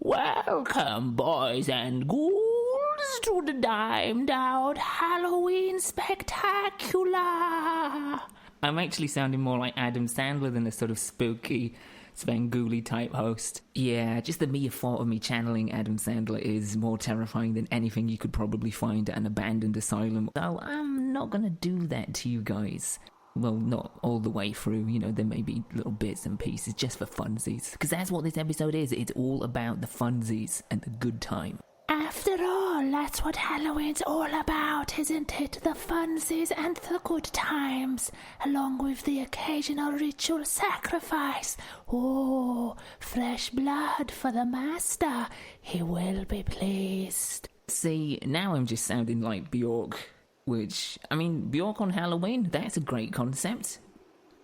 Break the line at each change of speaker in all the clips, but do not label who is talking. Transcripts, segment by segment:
Welcome, boys and ghouls, to the dimed out Halloween Spectacular. I'm actually sounding more like Adam Sandler than a sort of spooky, Svengoolie type host. Yeah, just the mere thought of me channeling Adam Sandler is more terrifying than anything you could probably find at an abandoned asylum. So I'm not gonna do that to you guys. Well, not all the way through, there may be little bits and pieces just for funsies. Because that's what this episode is. It's all about the funsies and the good time. After all, that's what Halloween's all about, isn't it? The funsies and the good times, along with the occasional ritual sacrifice. Oh, fresh blood for the master. He will be pleased. See, now I'm just sounding like Bjork. Bjork on Halloween, that's a great concept.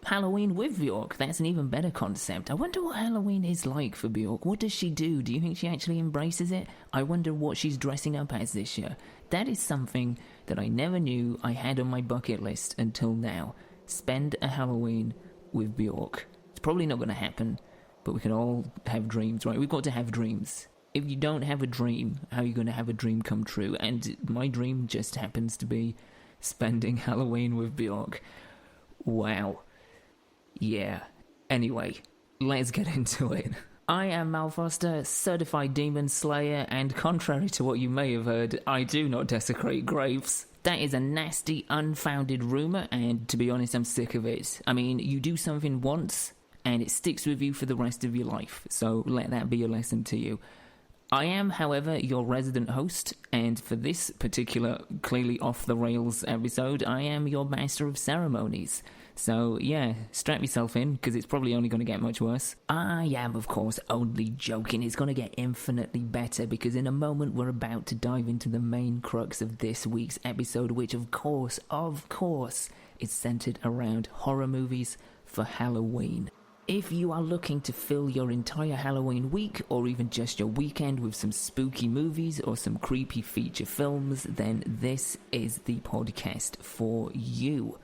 Halloween with Bjork, that's an even better concept. I wonder what Halloween is like for Bjork. What does she do? Do you think she actually embraces it? I wonder what she's dressing up as this year. That is something that I never knew I had on my bucket list until now. Spend a Halloween with Bjork. It's probably not going to happen, but we can all have dreams, right? We've got to have dreams. If you don't have a dream, how are you going to have a dream come true? And my dream just happens to be spending Halloween with Bjork. Wow. Yeah. Anyway, let's get into it. I am Mal Foster, certified demon slayer, and contrary to what you may have heard, I do not desecrate graves. That is a nasty, unfounded rumour, and to be honest, I'm sick of it. You do something once, and it sticks with you for the rest of your life, so let that be a lesson to you. I am, however, your resident host, and for this particular clearly off-the-rails episode, I am your master of ceremonies. So, yeah, strap yourself in, because it's probably only going to get much worse. I am, of course, only joking. It's going to get infinitely better, because in a moment we're about to dive into the main crux of this week's episode, which, of course, is centered around horror movies for Halloween. If you are looking to fill your entire Halloween week, or even just your weekend with some spooky movies or some creepy feature films, then this is the podcast for you.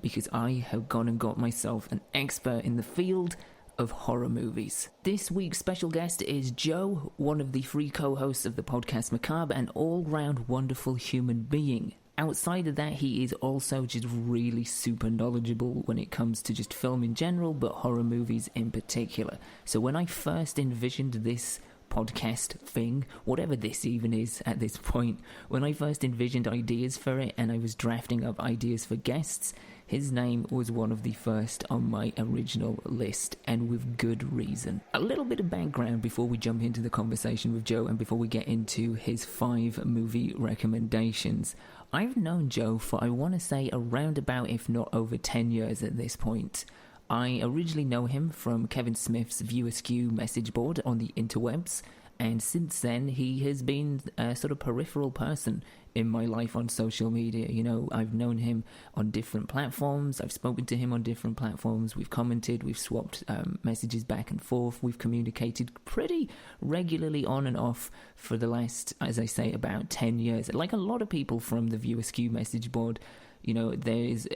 Because I have gone and got myself an expert in the field of horror movies. This week's special guest is Joe, one of the 3 co-hosts of the Podcast Macabre, an all-round wonderful human being. Outside of that, he is also just really super knowledgeable when it comes to just film in general, but horror movies in particular. So when I first envisioned this podcast thing, whatever this even is at this point, when I first envisioned ideas for it and I was drafting up ideas for guests, his name was one of the first on my original list, and with good reason. A little bit of background before we jump into the conversation with Joe and before we get into his 5 movie recommendations. I've known Joe for, I want to say, around about, if not over 10 years at this point. I originally know him from Kevin Smith's View Askew message board on the interwebs, and since then he has been a sort of peripheral person in my life on social media. I've known him on different platforms, I've spoken to him on different platforms, we've commented, we've swapped messages back and forth, we've communicated pretty regularly on and off for the last, as I say, about 10 years. Like a lot of people from the View Askew message board, there's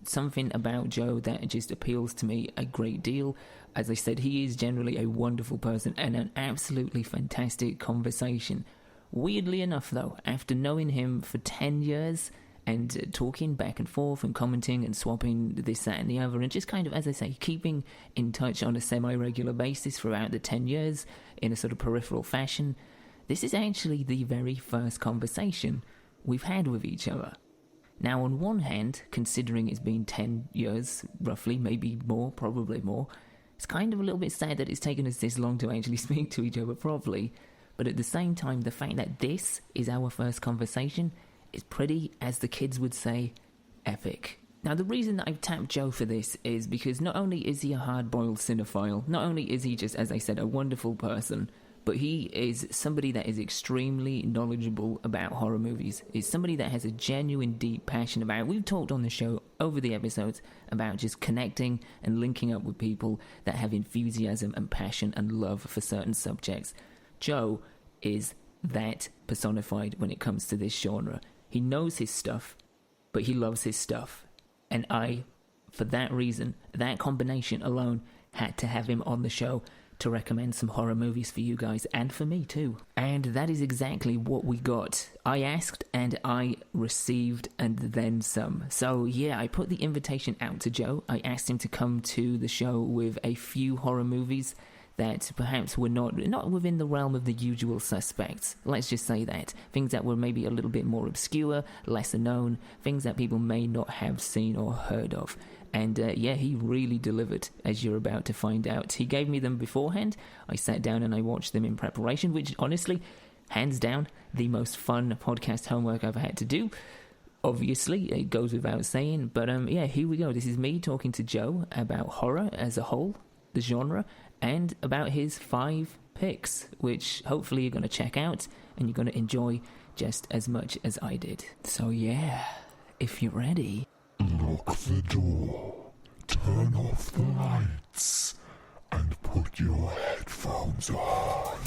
something about Joe that just appeals to me a great deal. As I said, he is generally a wonderful person and an absolutely fantastic conversation. Weirdly enough, though, after knowing him for 10 years and talking back and forth and commenting and swapping this, that and the other, and just kind of, as I say, keeping in touch on a semi-regular basis throughout the 10 years in a sort of peripheral fashion, this is actually the very first conversation we've had with each other. Now, on one hand, considering it's been 10 years, roughly, maybe more, probably more, it's kind of a little bit sad that it's taken us this long to actually speak to each other properly, but at the same time, the fact that this is our first conversation is pretty, as the kids would say, epic. Now, the reason that I've tapped Joe for this is because not only is he a hard-boiled cinephile, not only is he just, as I said, a wonderful person, but he is somebody that is extremely knowledgeable about horror movies. He's somebody that has a genuine, deep passion about it. We've talked on the show over the episodes about just connecting and linking up with people that have enthusiasm and passion and love for certain subjects. Joe is that personified when it comes to this genre. He knows his stuff. but he loves his stuff. And I, for that reason, that combination alone, had to have him on the show to recommend some horror movies for you guys, and for me too. And that is exactly what we got. I asked and I received, and then some. So yeah, I put the invitation out to Joe. I asked him to come to the show with a few horror movies that perhaps were not within the realm of the usual suspects. Let's just say that. Things that were maybe a little bit more obscure, lesser known, things that people may not have seen or heard of. And yeah, he really delivered, as you're about to find out. He gave me them beforehand. I sat down and I watched them in preparation, which honestly, hands down, the most fun podcast homework I've had to do. Obviously, it goes without saying. But yeah, here we go. This is me talking to Joe about horror as a whole, the genre, and about his 5 picks, which hopefully you're going to check out and you're going to enjoy just as much as I did. So yeah, if you're ready...
Lock the door, turn off the lights, and put your headphones on.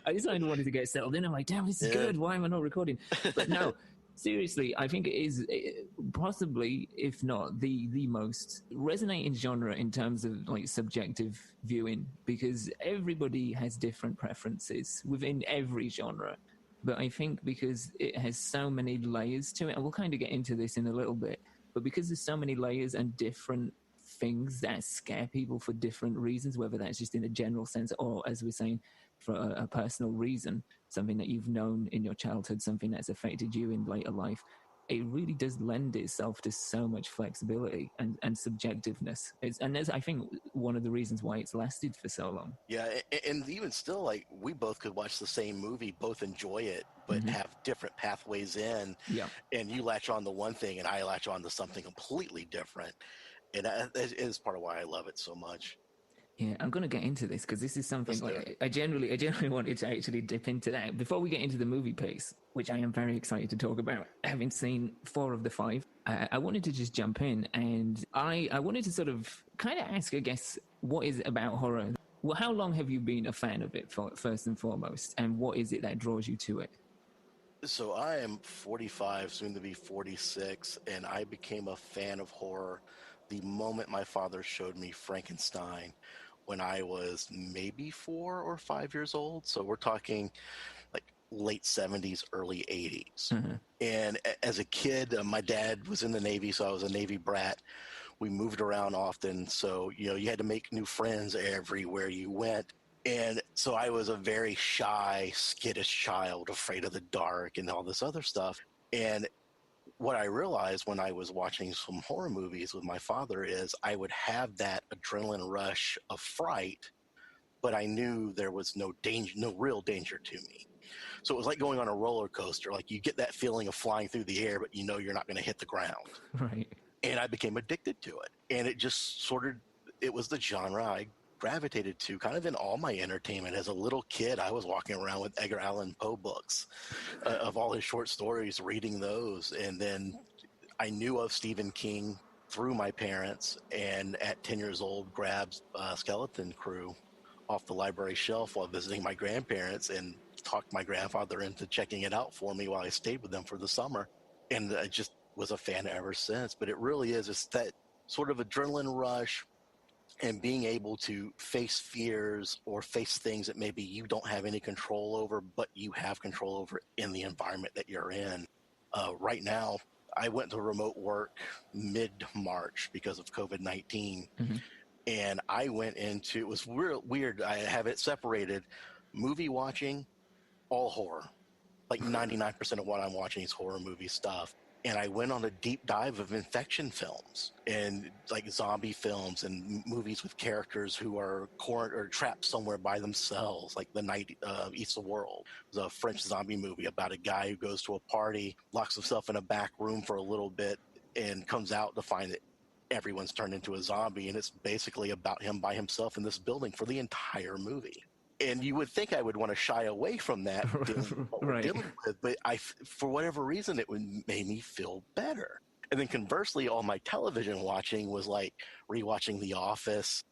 I just wanted to get settled in. I'm like, damn, this is good. Why am I not recording? But no, seriously, I think it is possibly, if not the most resonating genre in terms of like subjective viewing, because everybody has different preferences within every genre. But I think because it has so many layers to it, and we'll kind of get into this in a little bit, but because there's so many layers and different things that scare people for different reasons, whether that's just in a general sense or, as we're saying, for a personal reason, something that you've known in your childhood, something that's affected you in later life, it really does lend itself to so much flexibility and subjectiveness. And that's, I think, one of the reasons why it's lasted for so long.
Yeah, and even still, like, we both could watch the same movie, both enjoy it, but have different pathways in.
Yeah. And
you latch on to one thing, and I latch on to something completely different. And that is part of why I love it so much.
Yeah, I'm going to get into this because this is something like I generally wanted to actually dip into that. Before we get into the movie piece, which I am very excited to talk about, having seen 4 of the 5, I wanted to just jump in, and I wanted to sort of kind of ask, I guess, what is it about horror? Well, how long have you been a fan of it, first and foremost, and what is it that draws you to it?
So I am 45, soon to be 46, and I became a fan of horror the moment my father showed me Frankenstein when I was maybe 4 or 5 years old. So we're talking like late 70s, early 80s. And as a kid, my dad was in the Navy, so I was a Navy brat. We moved around often, so you had to make new friends everywhere you went. And so I was a very shy, skittish child, afraid of the dark and all this other stuff. And what I realized when I was watching some horror movies with my father is I would have that adrenaline rush of fright, but I knew there was no danger, no real danger to me. So it was like going on a roller coaster. Like, you get that feeling of flying through the air, but you're not going to hit the ground.
Right.
And I became addicted to it. And it just it was the genre I gravitated to kind of in all my entertainment. As a little kid, I was walking around with Edgar Allan Poe books of all his short stories, reading those. And then I knew of Stephen King through my parents, and at 10 years old grabbed Skeleton Crew off the library shelf while visiting my grandparents and talked my grandfather into checking it out for me while I stayed with them for the summer. And I just was a fan ever since. But it really is, it's that sort of adrenaline rush and being able to face fears or face things that maybe you don't have any control over, but you have control over in the environment that you're in. Right now, I went to remote work mid-March because of COVID-19. And I went into, it was weird. I have it separated. Movie watching, all horror. Like 99% of what I'm watching is horror movie stuff. And I went on a deep dive of infection films and like zombie films and movies with characters who are trapped somewhere by themselves, like The Night Eats the World. It was a French zombie movie about a guy who goes to a party, locks himself in a back room for a little bit, and comes out to find that everyone's turned into a zombie, and it's basically about him by himself in this building for the entire movie. And you would think I would want to shy away from that, dealing with what we're
Right.
dealing with, but for whatever reason, it made me feel better. And then conversely, all my television watching was like rewatching The Office.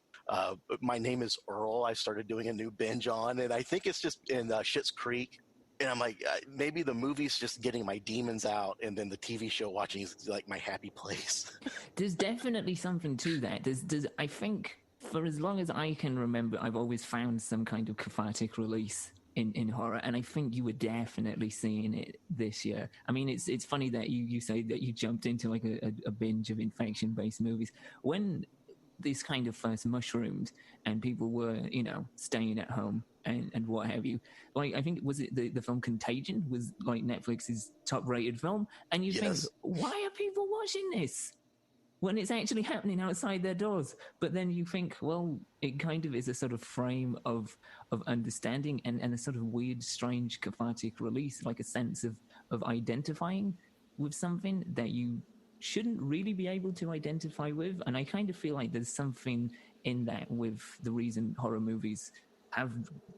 My Name is Earl, I started doing a new binge on, and I think it's just in Schitt's Creek. And I'm like, maybe the movie's just getting my demons out, and then the TV show watching is like my happy place.
There's definitely something to that. I think for as long as I can remember, I've always found some kind of cathartic release in horror, and I think you were definitely seeing it this year. I mean, it's funny that you say that you jumped into like a binge of infection-based movies. When this kind of first mushroomed and people were, staying at home and what have you. Like, I think, was it the film Contagion was like Netflix's top rated film? And you think, why are people watching this when it's actually happening outside their doors? But then you think, well, it kind of is a sort of frame of understanding and a sort of weird, strange, cathartic release, like a sense of identifying with something that you shouldn't really be able to identify with. And I kind of feel like there's something in that with the reason horror movies have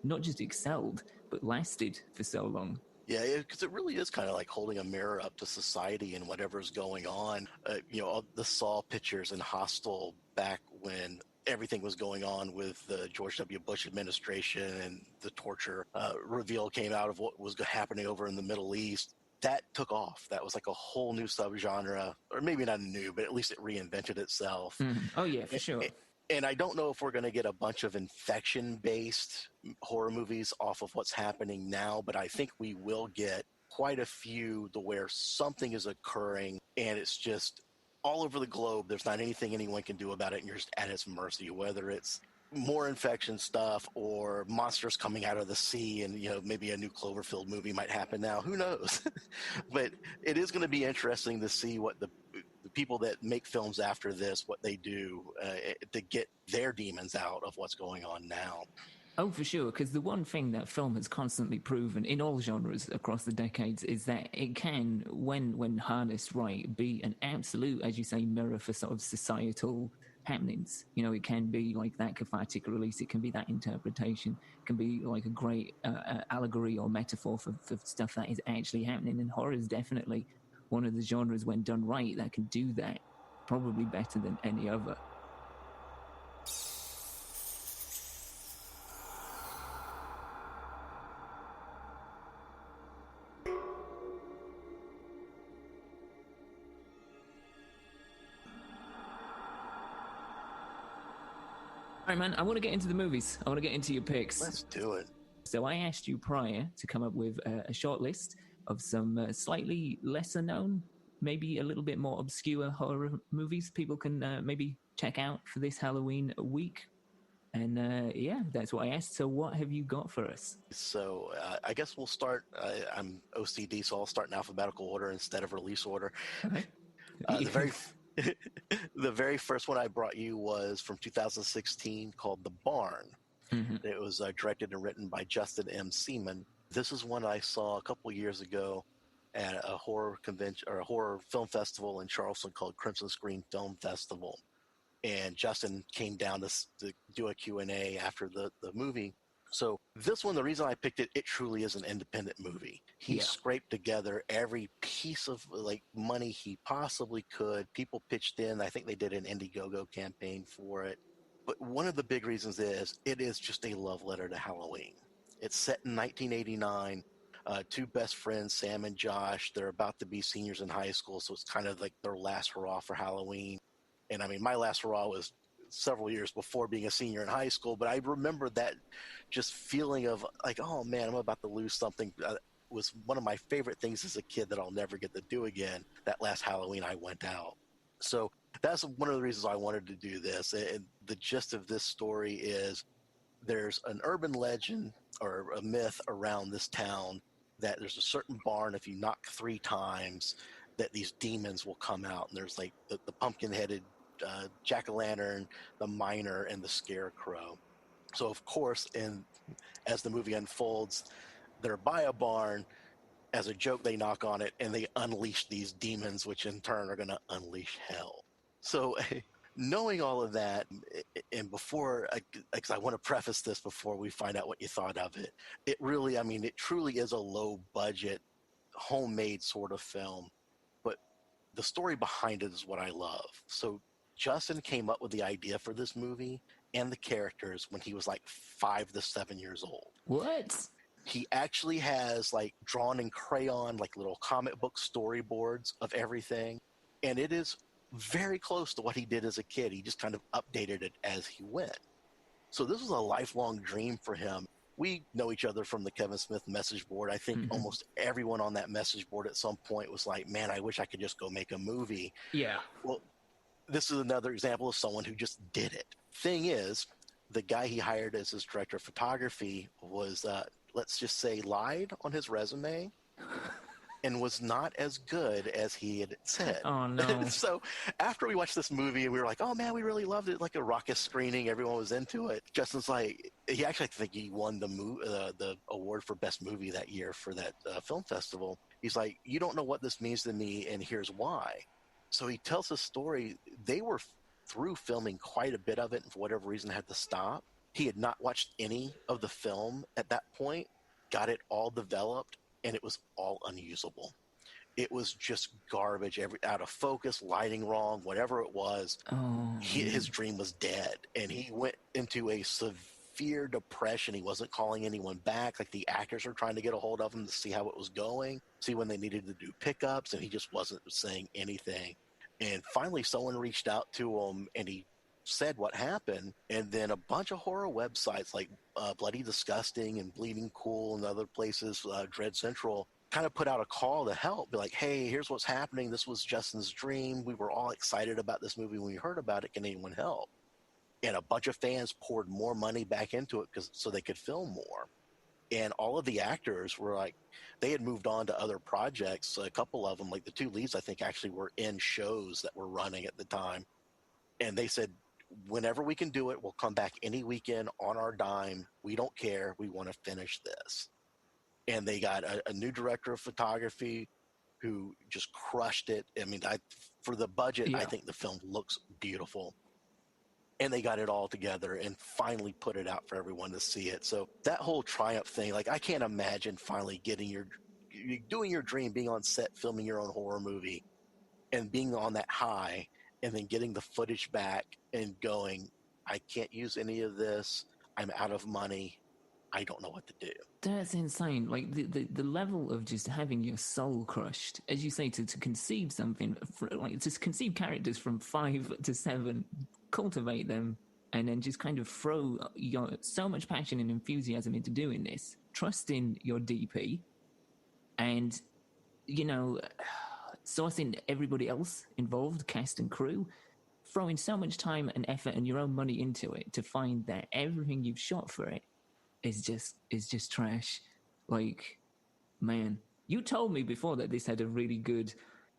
not just excelled, but lasted for so long.
Yeah, because it really is kind of like holding a mirror up to society and whatever's going on. All the Saw pictures in Hostel back when everything was going on with the George W. Bush administration and the torture reveal came out of what was happening over in the Middle East. That took off. That was like a whole new subgenre, or maybe not new, but at least it reinvented itself.
Oh, yeah, for sure.
And I don't know if we're going to get a bunch of infection-based horror movies off of what's happening now, but I think we will get quite a few to where something is occurring and it's just all over the globe. There's not anything anyone can do about it, and you're just at its mercy, whether it's more infection stuff or monsters coming out of the sea, and maybe a new Cloverfield movie might happen now. Who knows? But it is going to be interesting to see what the people that make films after this, what they do to get their demons out of what's going on now.
Oh, for sure, because the one thing that film has constantly proven in all genres across the decades is that it can, when harnessed right, be an absolute, as you say, mirror for sort of societal happenings. It can be like that cathartic release, it can be that interpretation, it can be like a great allegory or metaphor for stuff that is actually happening. And horror is definitely one of the genres, when done right, that can do that probably better than any other. All right, man, I want to get into the movies. I want to get into your picks.
Let's do it.
So I asked you prior to come up with a short list of some slightly lesser known, maybe a little bit more obscure horror movies people can maybe check out for this Halloween week. And that's what I asked. So what have you got for us?
So I guess we'll start. I'm OCD, so I'll start in alphabetical order instead of release order.
Okay.
The very first one I brought you was from 2016 called The Barn. Mm-hmm. It was directed and written by Justin M. Seaman. This is one I saw a couple years ago at a horror convention or a horror film festival in Charleston called Crimson Screen Film Festival. And Justin came down to do a Q&A after the movie. So this one, the reason I picked it, it truly is an independent movie. He scraped together every piece of money he possibly could. People pitched in. I think they did an Indiegogo campaign for it. But one of the big reasons is it is just a love letter to Halloween. It's set in 1989. Two best friends, Sam and Josh, they're about to be seniors in high school, so it's kind of like their last hurrah for Halloween. And I mean, my last hurrah was several years before being a senior in high school, but I remember that just feeling of like, oh man, I'm about to lose something. Was one of my favorite things as a kid that I'll never get to do again. That last Halloween I went out. So that's one of the reasons I wanted to do this. And the gist of this story is there's an urban legend or a myth around this town that there's a certain barn, if you knock 3 times, that these demons will come out. And there's like the pumpkin-headed jack-o'-lantern, the miner, and the scarecrow. So, of course, as the movie unfolds, they're by a barn. As a joke, they knock on it, and they unleash these demons, which in turn are going to unleash hell. So knowing all of that, and before, because I want to preface this before we find out what you thought of it, it really, I mean, it truly is a low budget, homemade sort of film, but the story behind it is what I love. So Justin came up with the idea for this movie and the characters when he was like 5 to 7 years old.
What?
He actually has like drawn in crayon, like little comic book storyboards of everything. And it is very close to what he did as a kid. He just kind of updated it as he went. So this was a lifelong dream for him. We know each other from the Kevin Smith message board. I think almost everyone on that message board at some point was like, man, I wish I could just go make a movie.
Yeah.
Well, this is another example of someone who just did it. Thing is, the guy he hired as his director of photography was, let's just say, lied on his resume and was not as good as he had said.
Oh, no.
So after we watched this movie, we were like, oh, man, we really loved it. Like a raucous screening. Everyone was into it. Justin's like, he actually, I think he won the award for best movie that year for that film festival. He's like, you don't know what this means to me, and here's why. So he tells the story. They were through filming quite a bit of it, and for whatever reason had to stop. He had not watched any of the film at that point, got it all developed, and it was all unusable. It was just garbage, out of focus, lighting wrong, whatever it was. His dream was dead, and he went into a severe depression. He wasn't calling anyone back. Like the actors were trying to get a hold of him to see how it was going, see when they needed to do pickups, and he just wasn't saying anything. And finally, someone reached out to him, and he said what happened, and then a bunch of horror websites like Bloody Disgusting and Bleeding Cool and other places, Dread Central, kind of put out a call to help, be like, hey, here's what's happening. This was Justin's dream. We were all excited about this movie when we heard about it. Can anyone help? And a bunch of fans poured more money back into it so they could film more. And all of the actors were like, they had moved on to other projects. A couple of them, like the two leads, I think actually were in shows that were running at the time. And they said, whenever we can do it, we'll come back any weekend on our dime. We don't care. We want to finish this. And they got a new director of photography who just crushed it. I mean, for the budget, I think the film looks beautiful. And they got it all together and finally put it out for everyone to see it. So that whole triumph thing, like I can't imagine finally doing your dream, being on set, filming your own horror movie and being on that high and then getting the footage back and going, I can't use any of this. I'm out of money. I don't know what to do.
That's insane. Like the level of just having your soul crushed, as you say, to conceive something, like to conceive characters from 5 to 7, cultivate them, and then just kind of throw so much passion and enthusiasm into doing this, trusting your DP, and, you know, sourcing everybody else involved, cast and crew, throwing so much time and effort and your own money into it to find that everything you've shot for it is just trash. Like, man, you told me before that this had a really good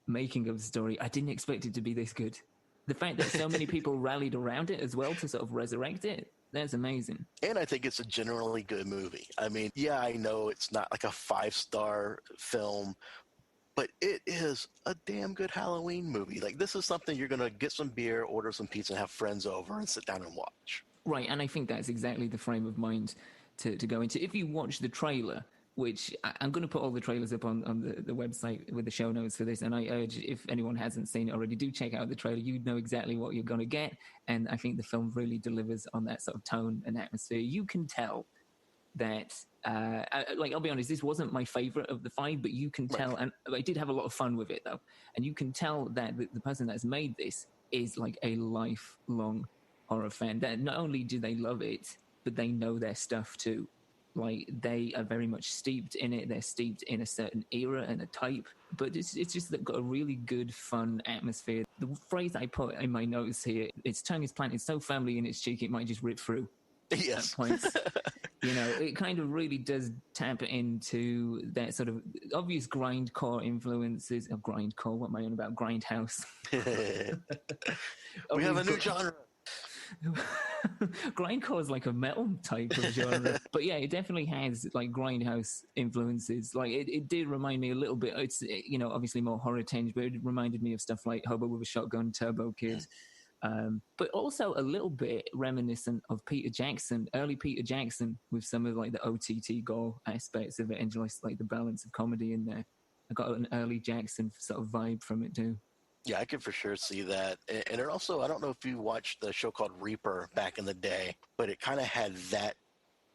making of the story. I didn't expect it to be this good. The fact that so many people rallied around it as well to sort of resurrect it, that's amazing.
And I think it's a generally good movie. I mean, yeah, I know it's not like a 5-star film, but it is a damn good Halloween movie. Like, this is something you're going to get some beer, order some pizza, and have friends over and sit down and watch.
Right, and I think that's exactly the frame of mind to go into. If you watch the trailer, which I'm going to put all the trailers up on the website with the show notes for this, and I urge, if anyone hasn't seen it already, do check out the trailer. You know exactly what you're going to get, and I think the film really delivers on that sort of tone and atmosphere. You can tell that, I'll be honest, this wasn't my favorite of the 5, but you can tell, and I did have a lot of fun with it, though, and you can tell that the person that's made this is like a lifelong horror fan. That not only do they love it, but they know their stuff too. Like, they are very much steeped in it. They're steeped in a certain era and a type, but it's just got a really good, fun atmosphere. The phrase I put in my notes here, its tongue is planted so firmly in its cheek it might just rip through.
Yes.
At points. You know, it kind of really does tap into that sort of obvious grindcore influences. Oh, grindcore, what am I on about? Grindhouse.
We have a new genre.
grindcore is like a metal type of genre, but yeah, it definitely has like grindhouse influences. Like it did remind me a little bit. It's obviously more horror tinged, but it reminded me of stuff like Hobo with a Shotgun, Turbo Kid. But also a little bit reminiscent of Peter Jackson, early Peter Jackson, with some of like the OTT gore aspects of it, and just like the balance of comedy in there. I got an early Jackson sort of vibe from it too.
Yeah, I can for sure see that. And it also, I don't know if you watched the show called Reaper back in the day, but it kind of had that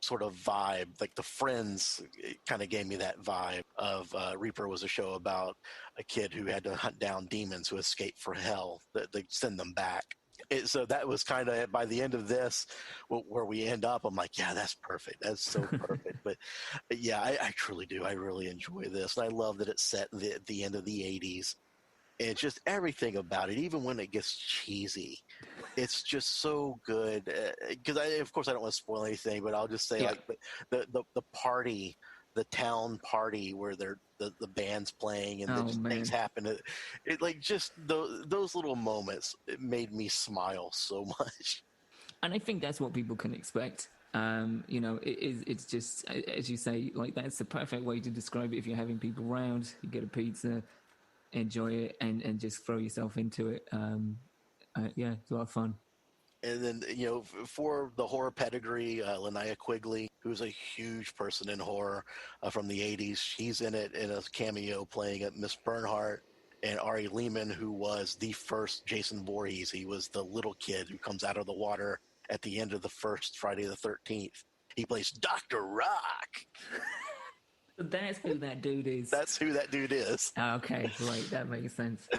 sort of vibe. Like the Friends, it kind of gave me that vibe of Reaper was a show about a kid who had to hunt down demons who escaped from hell, that they send them back. So that was kind of by the end of this where we end up. I'm like, yeah, that's perfect. That's so perfect. But yeah, I truly do. I really enjoy this. And I love that it's set at the end of the 80s. And just everything about it, even when it gets cheesy, it's just so good. Because of course, I don't want to spoil anything, but I'll just say like the party, the town party where the band's playing and things happen. It like just those little moments, it made me smile so much.
And I think that's what people can expect. It's just, as you say, like that's the perfect way to describe it. If you're having people around, you get a pizza, enjoy it, and just throw yourself into it. Yeah, it's a lot of fun.
And then, for the horror pedigree, Linnea Quigley, who's a huge person in horror from the 80s, she's in it in a cameo playing Miss Bernhardt. And Ari Lehman, who was the first Jason Voorhees. He was the little kid who comes out of the water at the end of the first Friday the 13th. He plays Dr. Rock.
That's who that dude is.
That's who that dude is.
Okay, right, that makes sense.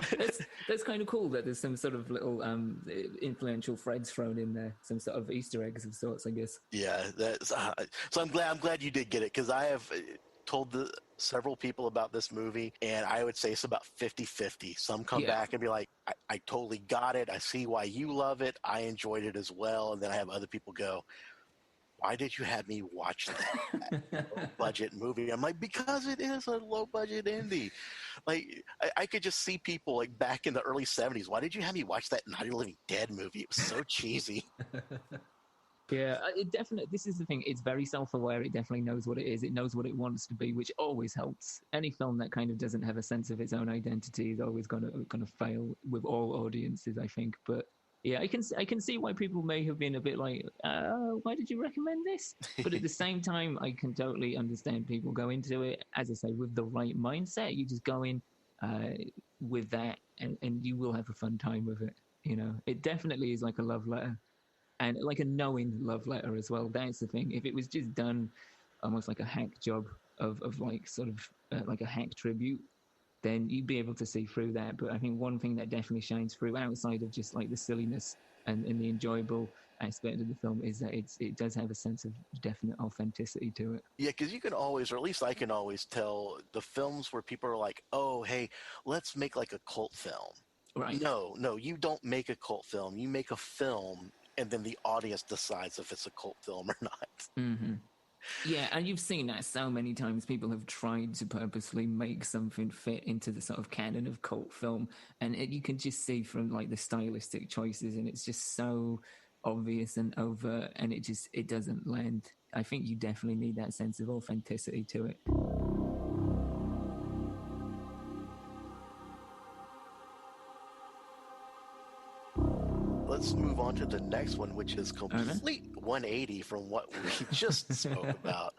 That's kind of cool that there's some sort of little influential threads thrown in there, some sort of Easter eggs of sorts, I guess.
Yeah, that's so I'm glad you did get it, because I have told several people about this movie, and I would say it's about 50-50. Some come back and be like, I totally got it. I see why you love it. I enjoyed it as well. And then I have other people go, why did you have me watch that low-budget movie? I'm like, because it is a low-budget indie. Like, I could just see people, like, back in the early 70s. Why did you have me watch that Night of the Living Dead movie? It was so cheesy.
Yeah, it definitely, this is the thing. It's very self-aware. It definitely knows what it is. It knows what it wants to be, which always helps. Any film that kind of doesn't have a sense of its own identity is always going to fail with all audiences, I think. But yeah, I can see why people may have been a bit like, why did you recommend this? But at the same time, I can totally understand people go into it, as I say, with the right mindset. You just go in with that, and you will have a fun time with it. It definitely is like a love letter, and like a knowing love letter as well. That's the thing. If it was just done almost like a hack job of like sort of like a hack tribute, then you'd be able to see through that. But I think one thing that definitely shines through outside of just like the silliness and the enjoyable aspect of the film is that it does have a sense of definite authenticity to it.
Yeah, because you can always, or at least I can always tell the films where people are like, oh, hey, let's make like a cult film.
Right.
No, you don't make a cult film. You make a film, and then the audience decides if it's a cult film or not.
Mm-hmm. Yeah, and you've seen that so many times. People have tried to purposely make something fit into the sort of canon of cult film, and you can just see from like the stylistic choices, and it's just so obvious and overt, and it doesn't land. I think you definitely need that sense of authenticity to it.
Let's move on to the next one, which is complete 180 from what we just spoke about.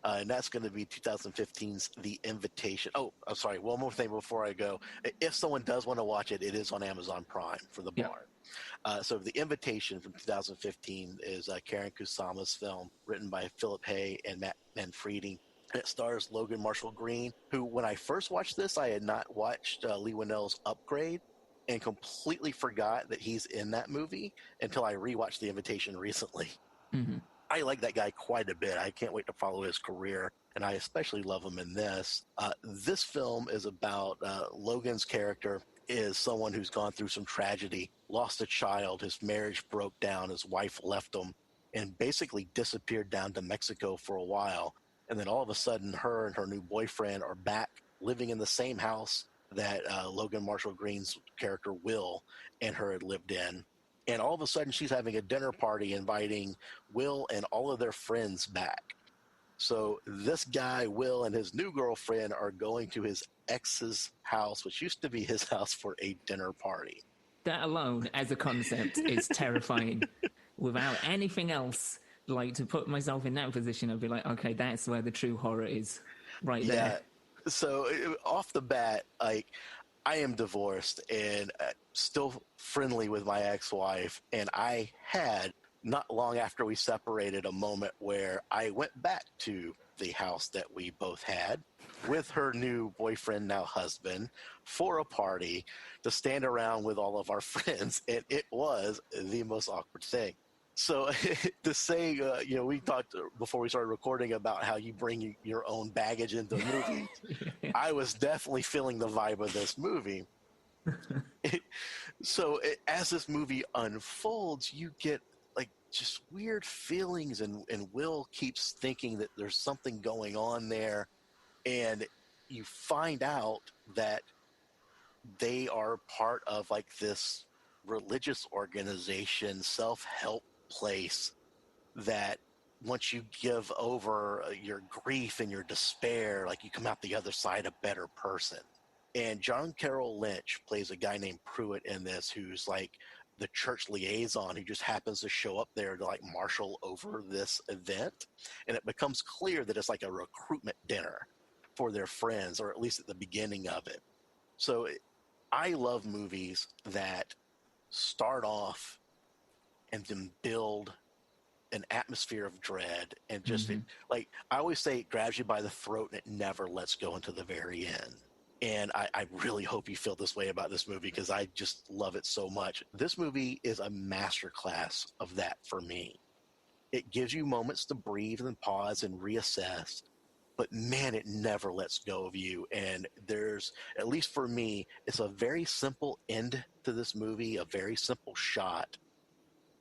And that's going to be 2015's The Invitation. Oh, I'm sorry. One more thing before I go. If someone does want to watch it, it is on Amazon Prime for the bar. So The Invitation from 2015 is Karen Kusama's film, written by Philip Hay and Matt Manfredi. It stars Logan Marshall Green, who, when I first watched this, I had not watched Lee Winnell's Upgrade, and completely forgot that he's in that movie until I rewatched The Invitation recently.
Mm-hmm.
I like that guy quite a bit. I can't wait to follow his career, and I especially love him in this. This film is about Logan's character is someone who's gone through some tragedy, lost a child, his marriage broke down, his wife left him, and basically disappeared down to Mexico for a while. And then all of a sudden, her and her new boyfriend are back living in the same house that Logan Marshall Green's character Will and her had lived in. And all of a sudden, she's having a dinner party inviting Will and all of their friends back. So this guy, Will, and his new girlfriend are going to his ex's house, which used to be his house, for a dinner party.
That alone, as a concept, is terrifying. Without anything else, like, to put myself in that position, I'd be like, okay, that's where the true horror is, right there.
So off the bat, like, I am divorced and still friendly with my ex-wife, and I had, not long after we separated, a moment where I went back to the house that we both had with her new boyfriend, now husband, for a party to stand around with all of our friends, and it was the most awkward thing. So to say, we talked before we started recording about how you bring your own baggage into movies. I was definitely feeling the vibe of this movie. As this movie unfolds, you get just weird feelings, and Will keeps thinking that there's something going on there, and you find out that they are part of like this religious organization, self-help place, that once you give over your grief and your despair, like, you come out the other side a better person. And John Carroll Lynch plays a guy named Pruitt in this, who's like the church liaison who just happens to show up there to like marshal over this event. And it becomes clear that it's like a recruitment dinner for their friends, or at least at the beginning of it. So I love movies that start off and then build an atmosphere of dread, and just like I always say, it grabs you by the throat and it never lets go until the very end. And I really hope you feel this way about this movie, because I just love it so much. This movie is a masterclass of that for me. It gives you moments to breathe and pause and reassess, but man, it never lets go of you. And there's, at least for me, it's a very simple end to this movie, a very simple shot.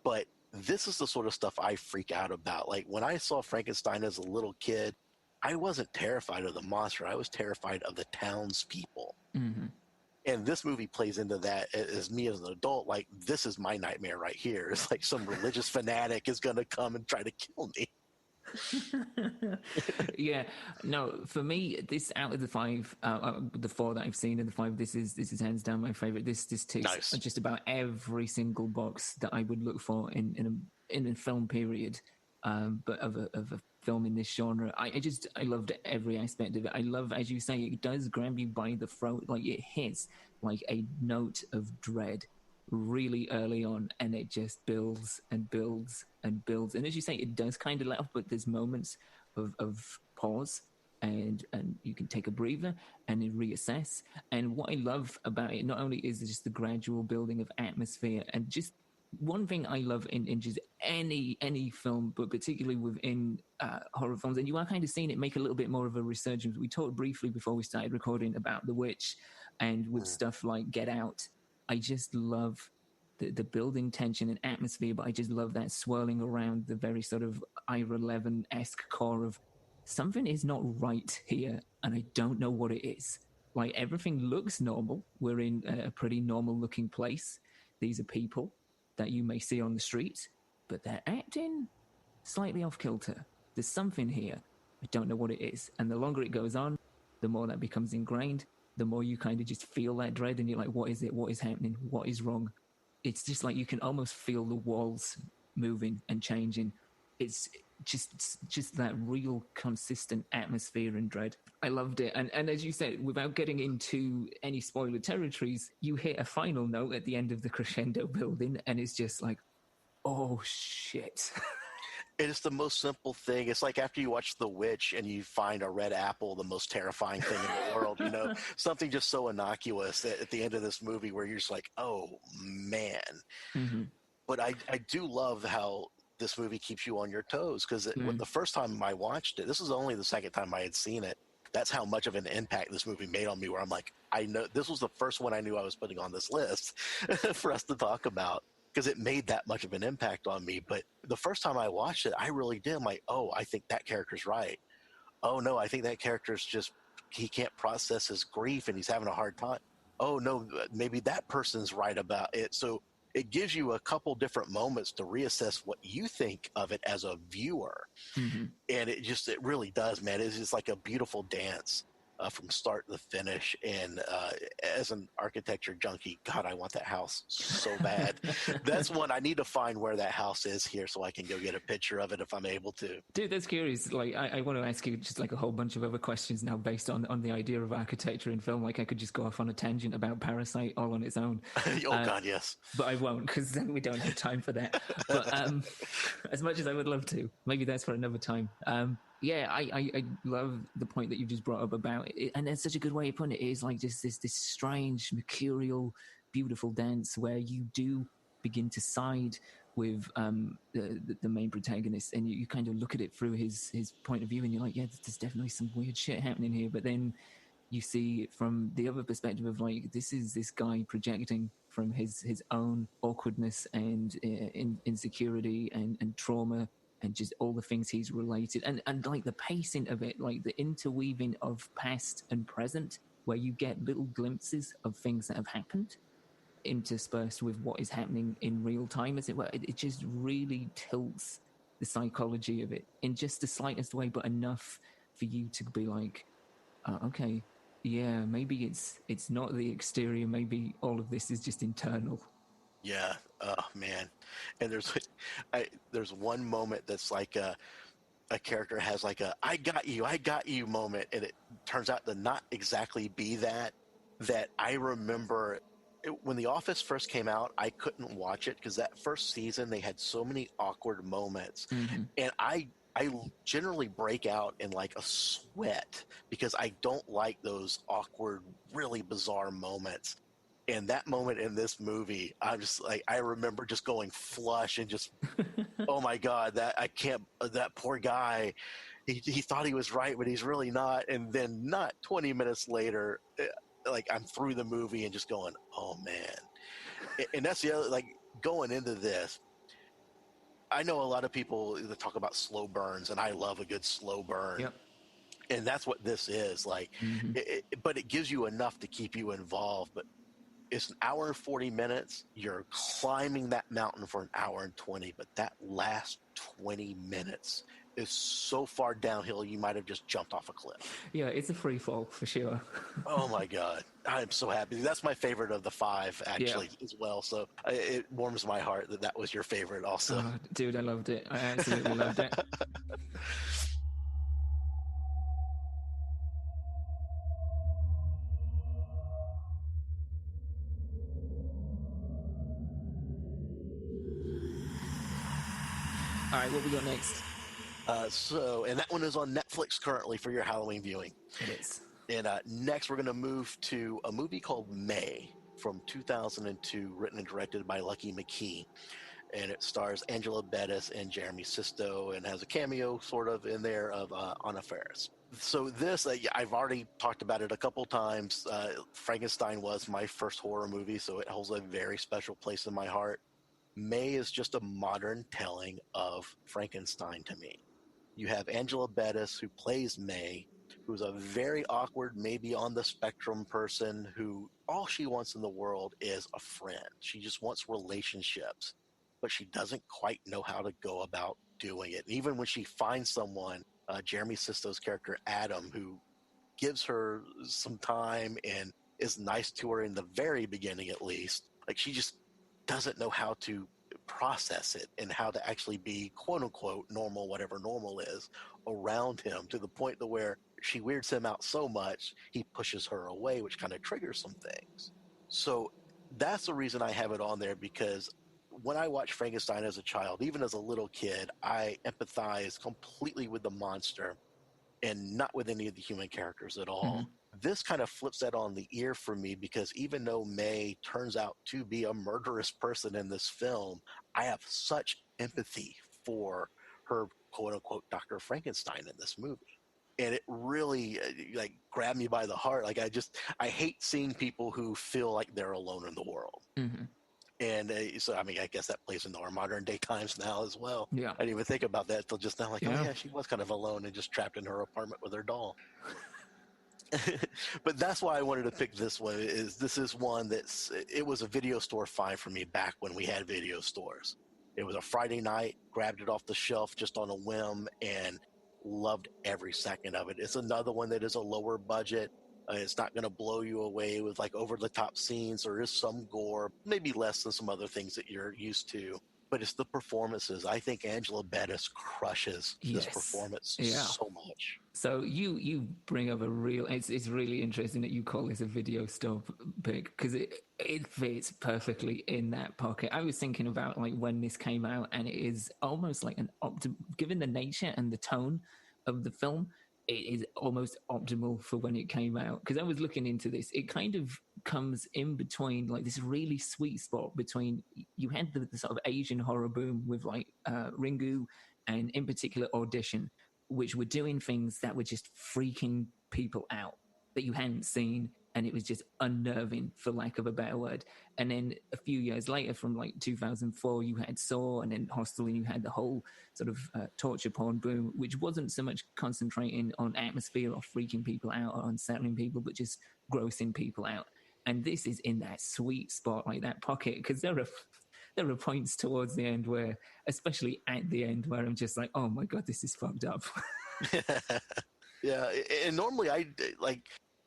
But this is the sort of stuff I freak out about. Like, when I saw Frankenstein as a little kid, I wasn't terrified of the monster. I was terrified of the townspeople. And this movie plays into that as me as an adult. Like, this is my nightmare right here. It's like some religious fanatic is going to come and try to kill me.
Yeah, no, for me, this, out of the five, the four that I've seen, and the five, this is hands down my favorite. This ticks just about every single box that I would look for in a film period, but of a film in this genre. I loved every aspect of it. I love, as you say, it does grab you by the throat. Like, it hits like a note of dread really early on, and it just builds and builds and builds. And as you say, it does kind of let off, but there's moments of pause, and you can take a breather and then reassess. And what I love about it, not only is it just the gradual building of atmosphere, and just one thing I love in just any film, but particularly within horror films, and you are kind of seeing it make a little bit more of a resurgence. We talked briefly before we started recording about The Witch, and with stuff like Get Out, I just love the building tension and atmosphere, but I just love that swirling around the very sort of Ira Levin-esque core of something is not right here, and I don't know what it is. Like, everything looks normal. We're in a pretty normal-looking place. These are people that you may see on the street, but they're acting slightly off-kilter. There's something here. I don't know what it is. And the longer it goes on, the more that becomes ingrained, the more you kind of just feel that dread, and you're like, what is it? What is happening? What is wrong? It's just like you can almost feel the walls moving and changing. It's just that real consistent atmosphere and dread. I loved it. And as you said, without getting into any spoiler territories, you hit a final note at the end of the crescendo building, and it's just like, oh, shit.
It's the most simple thing. It's like after you watch The Witch and you find a red apple, the most terrifying thing in the world, something just so innocuous at the end of this movie where you're just like, oh, man. But I do love how this movie keeps you on your toes, because the first time I watched it, this was only the second time I had seen it. That's how much of an impact this movie made on me, where I'm like, I know this was the first one I knew I was putting on this list for us to talk about, because it made that much of an impact on me. But the first time I watched it, I really did. I'm like, oh, I think that character's right. Oh, no, I think that character's just, he can't process his grief and he's having a hard time. Oh, no, maybe that person's right about it. So it gives you a couple different moments to reassess what you think of it as a viewer.
Mm-hmm.
And it really does, man. It's just like a beautiful dance from start to finish. And as an architecture junkie, God, I want that house so bad. That's one I need to find where that house is here so I can go get a picture of it if I'm able to.
Dude, that's curious. Like, I want to ask you just like a whole bunch of other questions now based on the idea of architecture in film. Like, I could just go off on a tangent about Parasite all on its own.
God, yes.
But I won't, because then we don't have time for that. But as much as I would love to, maybe that's for another time. Yeah, I love the point that you just brought up about it, and it's such a good way of putting it. It is like just this strange, mercurial, beautiful dance where you do begin to side with the main protagonist, and you kind of look at it through his point of view, and you're like, yeah, there's definitely some weird shit happening here. But then you see it from the other perspective of like, this is this guy projecting from his own awkwardness and insecurity and trauma, and just all the things he's related, and like the pacing of it, like the interweaving of past and present, where you get little glimpses of things that have happened interspersed with what is happening in real time, as it were. It just really tilts the psychology of it in just the slightest way, but enough for you to be like, okay, yeah, maybe it's not the exterior, maybe all of this is just internal.
Yeah. Oh man. And there's one moment that's like a character has like a I got you moment, and it turns out to not exactly be that I remember when The Office first came out. I couldn't watch it because that first season they had so many awkward moments, and I generally break out in like a sweat because I don't like those awkward, really bizarre moments. And that moment in this movie, I'm just like, I remember just going flush and just, oh my God, that poor guy, he thought he was right, but he's really not. And then not 20 minutes later, like I'm through the movie and just going, oh man. And that's the other, like going into this, I know a lot of people that talk about slow burns, and I love a good slow burn.
Yep.
And that's what this is like, but it gives you enough to keep you involved. But it's an hour and 40 minutes. You're climbing that mountain for an hour and 20, but that last 20 minutes is so far downhill you might have just jumped off a cliff.
Yeah, it's a free fall for sure.
Oh my God. I'm so happy. That's my favorite of the 5 actually as well. So it warms my heart that was your favorite also.
Oh, dude, I loved it. I absolutely loved it. All right, what we got next?
And that one is on Netflix currently for your Halloween viewing.
It is.
And next we're going to move to a movie called May from 2002, written and directed by Lucky McKee. And it stars Angela Bettis and Jeremy Sisto, and has a cameo sort of in there of Anna Faris. So this, I've already talked about it a couple times. Frankenstein was my first horror movie, so it holds a very special place in my heart. May is just a modern telling of Frankenstein to me. You have Angela Bettis, who plays May, who's a very awkward, maybe on the spectrum person who all she wants in the world is a friend. She just wants relationships, but she doesn't quite know how to go about doing it. And even when she finds someone, Jeremy Sisto's character, Adam, who gives her some time and is nice to her in the very beginning at least, like she just doesn't know how to process it and how to actually be quote unquote normal, whatever normal is, around him, to the point to where she weirds him out so much he pushes her away, which kind of triggers some things. So that's the reason I have it on there, because when I watched Frankenstein as a child, even as a little kid, I empathized completely with the monster and not with any of the human characters at all. This kind of flips that on the ear for me, because even though May turns out to be a murderous person in this film, I have such empathy for her quote unquote Dr. Frankenstein in this movie. And it really like grabbed me by the heart. Like I hate seeing people who feel like they're alone in the world. And so, I mean, I guess that plays into our modern day times now as well.
Yeah.
I didn't even think about that until just now. Like, oh yeah, she was kind of alone and just trapped in her apartment with her doll. But that's why I wanted to pick this one. This is one it was a video store find for me back when we had video stores. It was a Friday night, grabbed it off the shelf just on a whim, and loved every second of it. It's another one that is a lower budget. It's not going to blow you away with like over the top scenes. There is some gore, maybe less than some other things that you're used to. But it's the performances. I think Angela Bettis crushes this performance so much.
So you bring up a real. It's really interesting that you call this a video store pick because it fits perfectly in that pocket. I was thinking about like when this came out, and it is almost like given the nature and the tone of the film, it is almost optimal for when it came out. Because I was looking into this, it kind of comes in between like this really sweet spot between you had the sort of Asian horror boom with like Ringu and in particular Audition, which were doing things that were just freaking people out that you hadn't seen, and it was just unnerving, for lack of a better word. And then a few years later, from like 2004, you had Saw, and then Hostel, and you had the whole sort of torture porn boom, which wasn't so much concentrating on atmosphere or freaking people out or unsettling people, but just grossing people out. And this is in that sweet spot, like that pocket, because there are points towards the end where, especially at the end, where I'm just like, oh my God, this is fucked up.
Yeah, and normally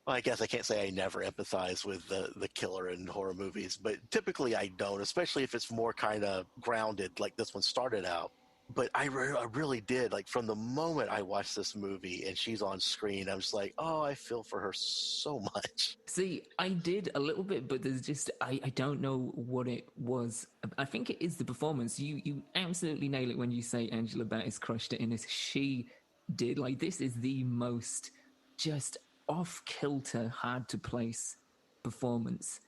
I guess I can't say I never empathize with the killer in horror movies, but typically I don't, especially if it's more kind of grounded like this one started out. But I really did. Like from the moment I watched this movie and she's on screen, I'm just like, oh, I feel for her so much.
See, I did a little bit, but there's just, I don't know what it was. I think it is the performance. You absolutely nail it when you say Angela Bettis crushed it in this. She did. Like, this is the most just off-kilter, hard-to-place performance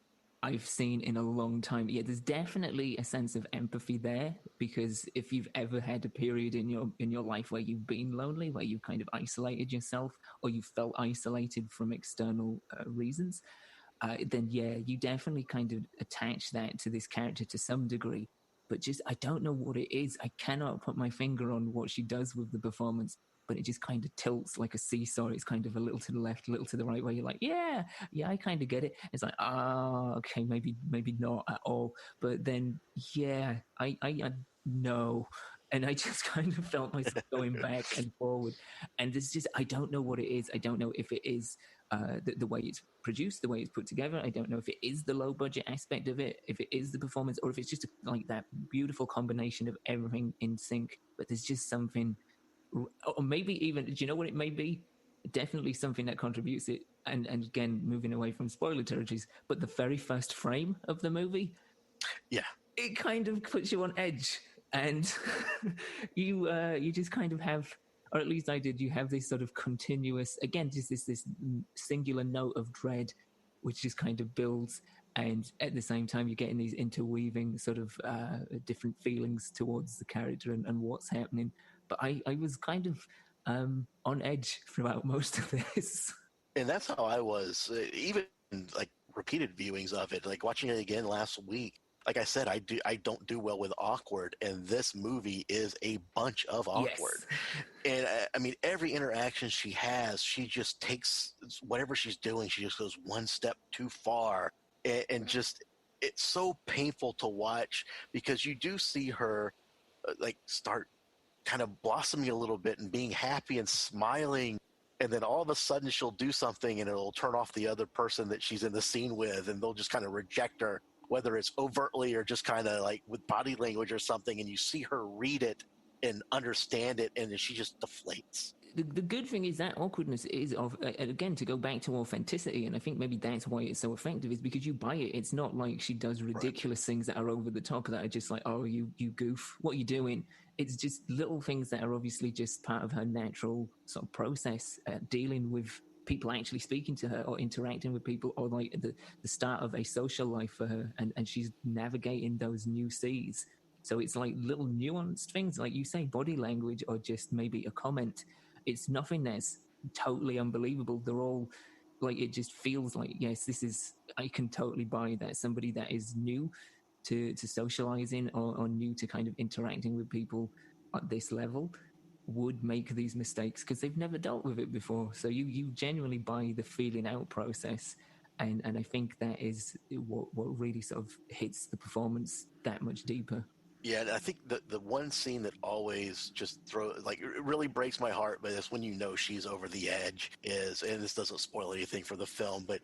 I've seen in a long time. Yeah, there's definitely a sense of empathy there, because if you've ever had a period in your life where you've been lonely, where you've kind of isolated yourself, or you felt isolated from external reasons, then yeah, you definitely kind of attach that to this character to some degree. But just, I don't know what it is. I cannot put my finger on what she does with the performance, but it just kind of tilts like a seesaw. It's kind of a little to the left, a little to the right, where you're like, yeah, I kind of get it. It's like, okay, maybe not at all. But then, yeah, I know. And I just kind of felt myself going back and forward. And there's just, I don't know what it is. I don't know if it is the way it's produced, the way it's put together. I don't know if it is the low budget aspect of it, if it is the performance, or if it's just like that beautiful combination of everything in sync. But there's just something, or maybe even, do you know what it may be? Definitely something that contributes it. And again, moving away from spoiler territories, but the very first frame of the movie,
yeah,
it kind of puts you on edge. And you just kind of have, or at least I did, you have this sort of continuous, again, just this singular note of dread, which just kind of builds. And at the same time, you're getting these interweaving sort of different feelings towards the character and what's happening. But I was kind of on edge throughout most of this.
And that's how I was, even like repeated viewings of it, like watching it again last week. Like I said, I don't do well with awkward, and this movie is a bunch of awkward. Yes. And I mean, every interaction she has, she just takes whatever she's doing, she just goes one step too far, and just, it's so painful to watch, because you do see her like start kind of blossoming a little bit and being happy and smiling. And then all of a sudden she'll do something and it'll turn off the other person that she's in the scene with, and they'll just kind of reject her, whether it's overtly or just kind of like with body language or something, and you see her read it and understand it, and then she just deflates.
The good thing is that awkwardness is, again, to go back to authenticity, and I think maybe that's why it's so effective, is because you buy it. It's not like she does ridiculous things that are over the top, that are just like, oh, you goof, what are you doing? It's just little things that are obviously just part of her natural sort of process, dealing with people actually speaking to her or interacting with people, or like the start of a social life for her, and she's navigating those new seas. So it's like little nuanced things, like you say, body language, or just maybe a comment. It's nothing that's totally unbelievable. They're all like, it just feels like, yes, I can totally buy that somebody that is new to socializing, or new to kind of interacting with people at this level would make these mistakes because they've never dealt with it before. So you genuinely buy the feeling out process. And I think that is what really sort of hits the performance that much deeper.
Yeah, and I think the one scene that always just it really breaks my heart, but it's when you know she's over the edge is, and this doesn't spoil anything for the film, but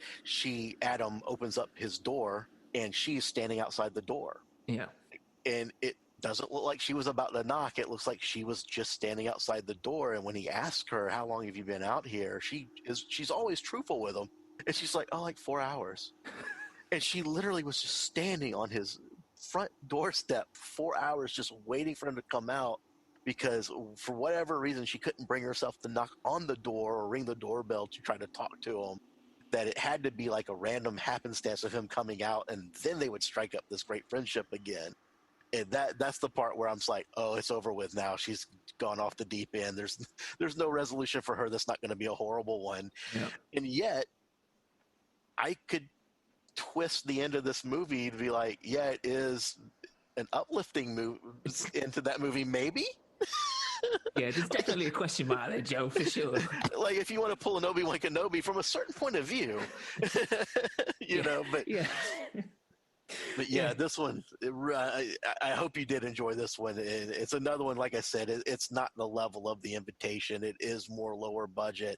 Adam opens up his door and she's standing outside the door.
Yeah.
And it doesn't look like she was about to knock. It looks like she was just standing outside the door. And when he asked her, how long have you been out here? She's always truthful with him. And she's like, oh, like 4 hours. And she literally was just standing on his front doorstep 4 hours just waiting for him to come out because for whatever reason she couldn't bring herself to knock on the door or ring the doorbell to try to talk to him, that it had to be like a random happenstance of him coming out, and then they would strike up this great friendship again. And that's the part where I'm just like, oh, it's over with now. She's gone off the deep end. There's no resolution for her. That's not going to be a horrible one.
Yeah.
And yet I could twist the end of this movie to be like, yeah, it is an uplifting move into that movie, maybe.
Yeah, there's definitely a question mark there, Joe, for sure.
Like, if you want to pull an Obi-Wan Kenobi from a certain point of view, you know, but
yeah.
But yeah, this one, I hope you did enjoy this one. It's another one, like I said, it's not the level of The Invitation. It is more lower budget,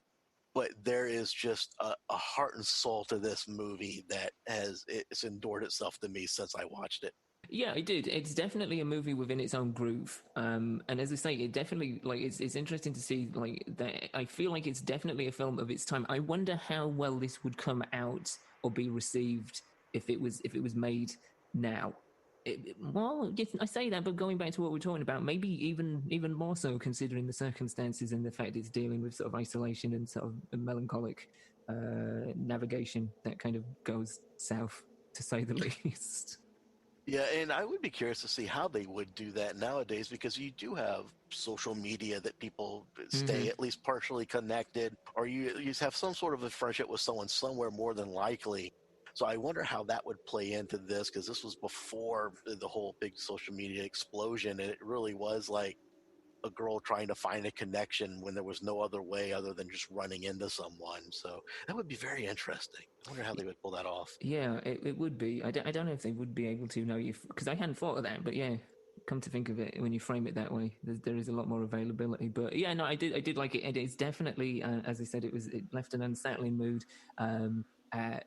but there is just a heart and soul to this movie that it's endured itself to me since I watched it.
Yeah, I did. It's definitely a movie within its own groove. And as I say, it definitely, like, it's interesting to see, like, that I feel like it's definitely a film of its time. I wonder how well this would come out or be received if it was made now. Well, yes, I say that, but going back to what we're talking about, maybe even more so considering the circumstances and the fact it's dealing with sort of isolation and sort of a melancholic navigation that kind of goes south, to say the least.
Yeah, and I would be curious to see how they would do that nowadays, because you do have social media that people stay at least partially connected, or you have some sort of a friendship with someone somewhere more than likely. So I wonder how that would play into this, because this was before the whole big social media explosion, and it really was like a girl trying to find a connection when there was no other way other than just running into someone. So that would be very interesting. I wonder how they would pull that off.
Yeah, it would be. I don't know if they would be able to now, because I hadn't thought of that, but yeah, come to think of it, when you frame it that way, there is a lot more availability. But yeah, no, I did like it. It is definitely, as I said, it left an unsettling mood. I'm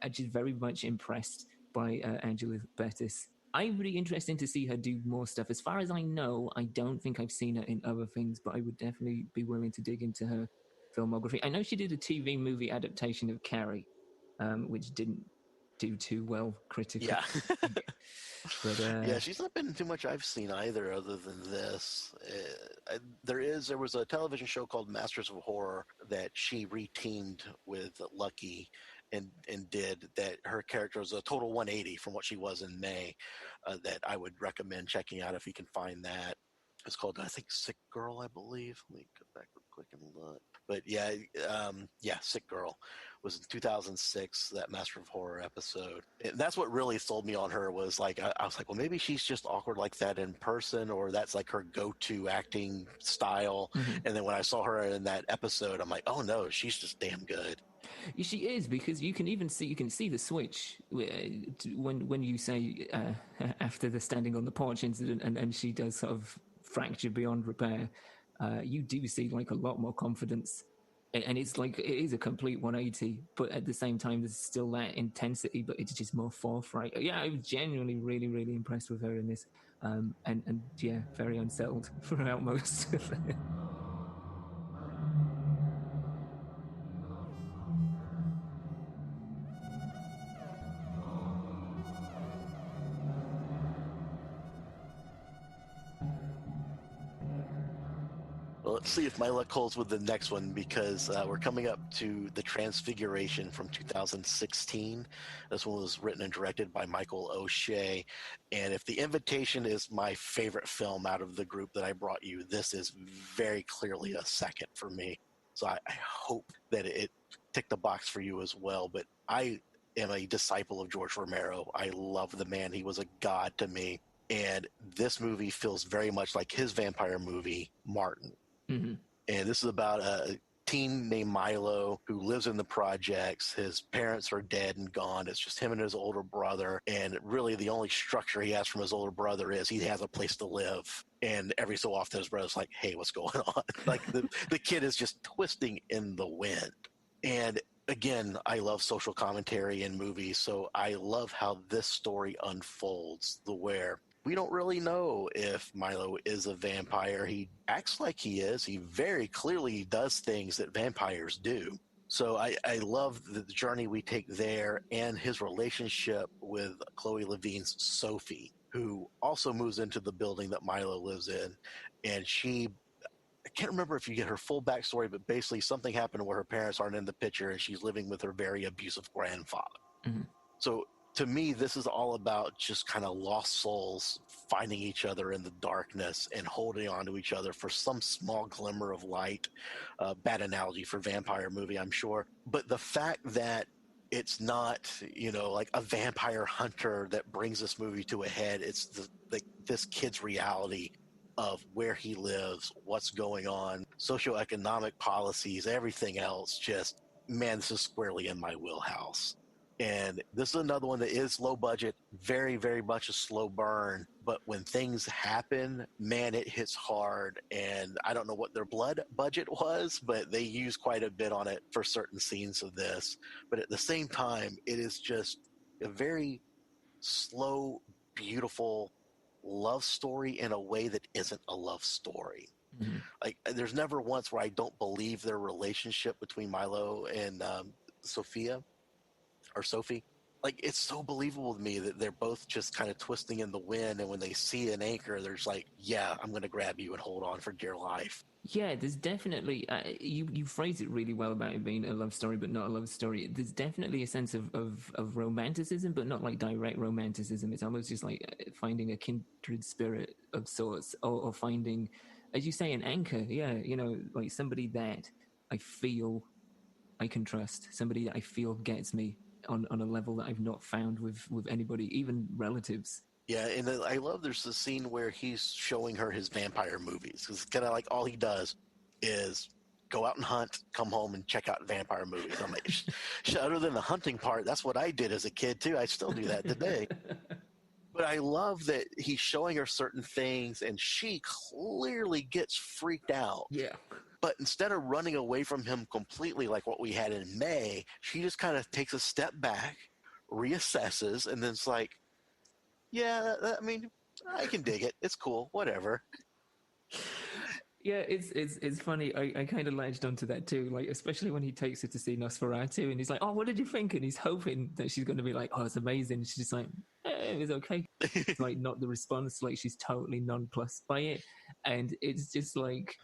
just very much impressed by Angela Bettis. I'm really interested to see her do more stuff. As far as I know, I don't think I've seen her in other things, but I would definitely be willing to dig into her filmography. I know she did a TV movie adaptation of Carrie, which didn't do too well critically.
Yeah.
But,
yeah, she's not been in too much I've seen either, other than this. There was a television show called Masters of Horror that she reteamed with Lucky and did, that her character was a total 180 from what she was in May, that I would recommend checking out if you can find that. It's called, I think, Sick Girl, I believe. Let me go back real quick and look. But yeah, Sick Girl was in 2006, that Master of Horror episode. And that's what really sold me on her, was like, I was like, well, maybe she's just awkward like that in person, or that's like her go-to acting style. And then when I saw her in that episode, I'm like, oh no, she's just damn good.
She is, because you can see the switch when you say after the standing on the porch incident, and she does sort of fracture beyond repair. You do see like a lot more confidence, and it's like, it is a complete 180, but at the same time there's still that intensity, but it's just more forthright. Yeah, I was genuinely really, really impressed with her in this, and yeah, very unsettled throughout most of it.
Well, let's see if my luck holds with the next one, because we're coming up to the Transfiguration from 2016. This one was written and directed by Michael O'Shea. And if The Invitation is my favorite film out of the group that I brought you, this is very clearly a second for me. So I hope that it ticked the box for you as well. But I am a disciple of George Romero. I love the man. He was a god to me. And this movie feels very much like his vampire movie, Martin.
Mm-hmm.
And this is about a teen named Milo who lives in the projects. His parents are dead and gone. It's just him and his older brother. And really the only structure he has from his older brother is he has a place to live. And every so often his brother's like, hey, what's going on? Like the kid is just twisting in the wind. And again, I love social commentary in movies. So I love how this story unfolds, where we don't really know if Milo is a vampire. He acts like he is. He very clearly does things that vampires do. So I love the journey we take there, and his relationship with Chloe Levine's Sophie, who also moves into the building that Milo lives in. And I can't remember if you get her full backstory, but basically something happened where her parents aren't in the picture and she's living with her very abusive grandfather.
Mm-hmm.
So to me, this is all about just kind of lost souls finding each other in the darkness and holding on to each other for some small glimmer of light. Bad analogy for vampire movie, I'm sure. But the fact that it's not, like a vampire hunter that brings this movie to a head. It's this kid's reality of where he lives, what's going on, socioeconomic policies, everything else. Just, man, this is squarely in my wheelhouse. And this is another one that is low budget, very, very much a slow burn. But when things happen, man, it hits hard. And I don't know what their blood budget was, but they use quite a bit on it for certain scenes of this. But at the same time, it is just a very slow, beautiful love story in a way that isn't a love story.
Mm-hmm.
Like, there's never once where I don't believe their relationship between Milo and Sophie. Like, it's so believable to me that they're both just kind of twisting in the wind, and when they see an anchor, there's like, yeah, I'm going to grab you and hold on for dear life.
Yeah, there's definitely you phrase it really well about it being a love story, but not a love story. There's definitely a sense of romanticism, but not like direct romanticism. It's almost just like finding a kindred spirit of sorts, or finding, as you say, an anchor. Yeah, like somebody that I feel I can trust, somebody that I feel gets me on a level that I've not found with anybody, even relatives.
Yeah, and I love there's a scene where he's showing her his vampire movies. It's kind of like all he does is go out and hunt, come home and check out vampire movies. I'm like, other than the hunting part, that's what I did as a kid too. I still do that today. But I love that he's showing her certain things and she clearly gets freaked out.
Yeah.
But instead of running away from him completely like what we had in May, she just kind of takes a step back, reassesses, and then it's like, yeah, I mean, I can dig it. It's cool. Whatever.
Yeah, it's funny. I kind of latched onto that too, like especially when he takes her to see Nosferatu, and he's like, "Oh, what did you think?" And he's hoping that she's going to be like, "Oh, it's amazing." And she's just like, "It was okay." It's like not the response. Like she's totally nonplussed by it, and it's just like,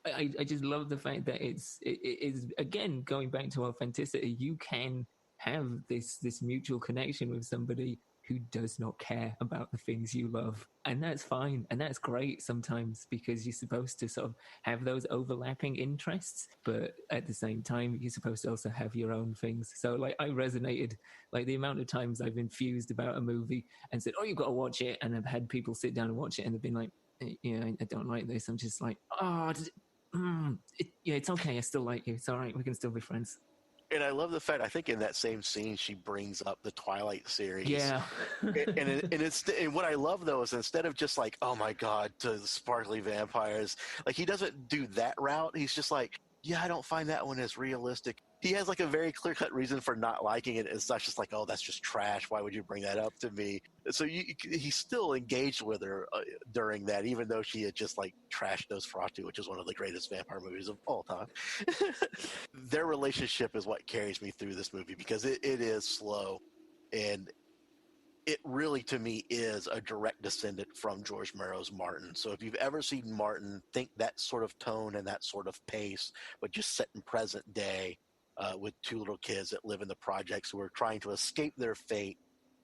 I just love the fact that it is again going back to authenticity. You can have this mutual connection with somebody who does not care about the things you love. And that's fine. And that's great sometimes, because you're supposed to sort of have those overlapping interests, but at the same time, you're supposed to also have your own things. So like I resonated, like the amount of times I've infused about a movie and said, "Oh, you've got to watch it." And I've had people sit down and watch it and they've been like, "Yeah, I don't like this." I'm just like, "Oh, yeah, it's okay. I still like you. It's all right. We can still be friends."
And I love the fact, I think in that same scene, she brings up the Twilight series.
Yeah.
and what I love, though, is instead of just like, oh my God, to sparkly vampires, like he doesn't do that route. He's just like, yeah, I don't find that one as realistic. He has like a very clear-cut reason for not liking it. It's not just like, oh, that's just trash. Why would you bring that up to me? So he's still engaged with her during that, even though she had just like trashed Nosferatu, which is one of the greatest vampire movies of all time. Their relationship is what carries me through this movie, because it is slow, and it really, to me, is a direct descendant from George Mero's Martin. So if you've ever seen Martin, think that sort of tone and that sort of pace, but just set in present day with two little kids that live in the projects who are trying to escape their fate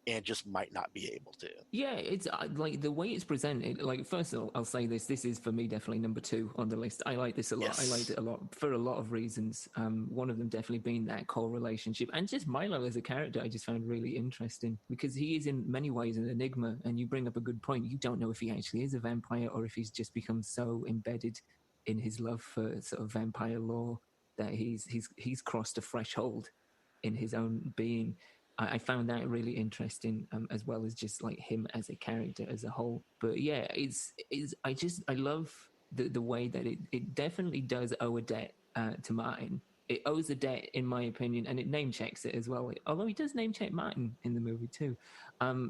and just might not be able to.
Yeah, it's like the way it's presented. Like, first of all, I'll say this is for me definitely number 2 on the list. I like this a lot.
Yes.
I liked it a lot for a lot of reasons. One of them definitely being that core relationship, and just Milo as a character I just found really interesting, because he is in many ways an enigma, and you bring up a good point. You don't know if he actually is a vampire or if he's just become so embedded in his love for sort of vampire lore, that he's crossed a threshold in his own being. I found that really interesting, as well as just like him as a character as a whole. But yeah, I love the way that it definitely does owe a debt to Martin. It owes a debt, in my opinion, and it name checks it as well. Although he does name check Martin in the movie too.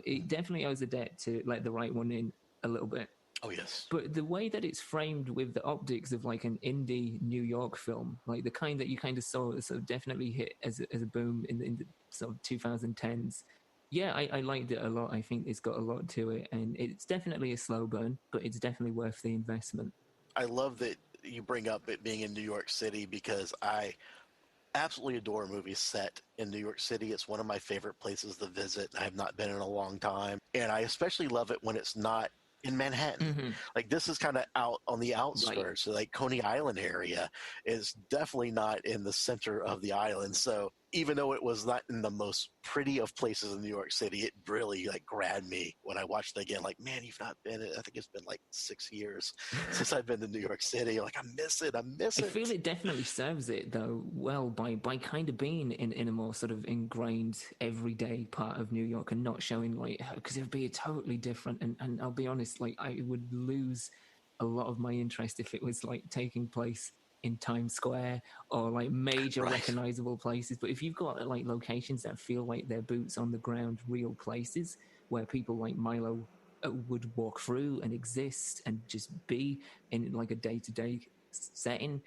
It definitely owes a debt to let the right one in a little bit.
Oh, yes.
But the way that it's framed with the optics of like an indie New York film, like the kind that you kind of saw sort of definitely hit as a boom in the sort of 2010s. Yeah, I liked it a lot. I think it's got a lot to it, and it's definitely a slow burn, but it's definitely worth the investment.
I love that you bring up it being in New York City, because I absolutely adore movies set in New York City. It's one of my favorite places to visit. I have not been in a long time, and I especially love it when it's not in Manhattan.
Mm-hmm.
Like, this is kind of out on the outskirts.
Right.
So like Coney Island area is definitely not in the center of the island. So even though it was not in the most pretty of places in New York City, it really like grabbed me when I watched it again. Like, man, you've not been. I think it's been like 6 years since I've been to New York City. Like, I miss it. I
feel it definitely serves it though well by kind of being in a more sort of ingrained everyday part of New York and not showing like, because it would be totally different. And I'll be honest, like I would lose a lot of my interest if it was like taking place in Times Square or like major
Right.
recognizable places. But if you've got like locations that feel like they're boots on the ground, real places where people like Milo would walk through and exist and just be in like a day-to-day setting,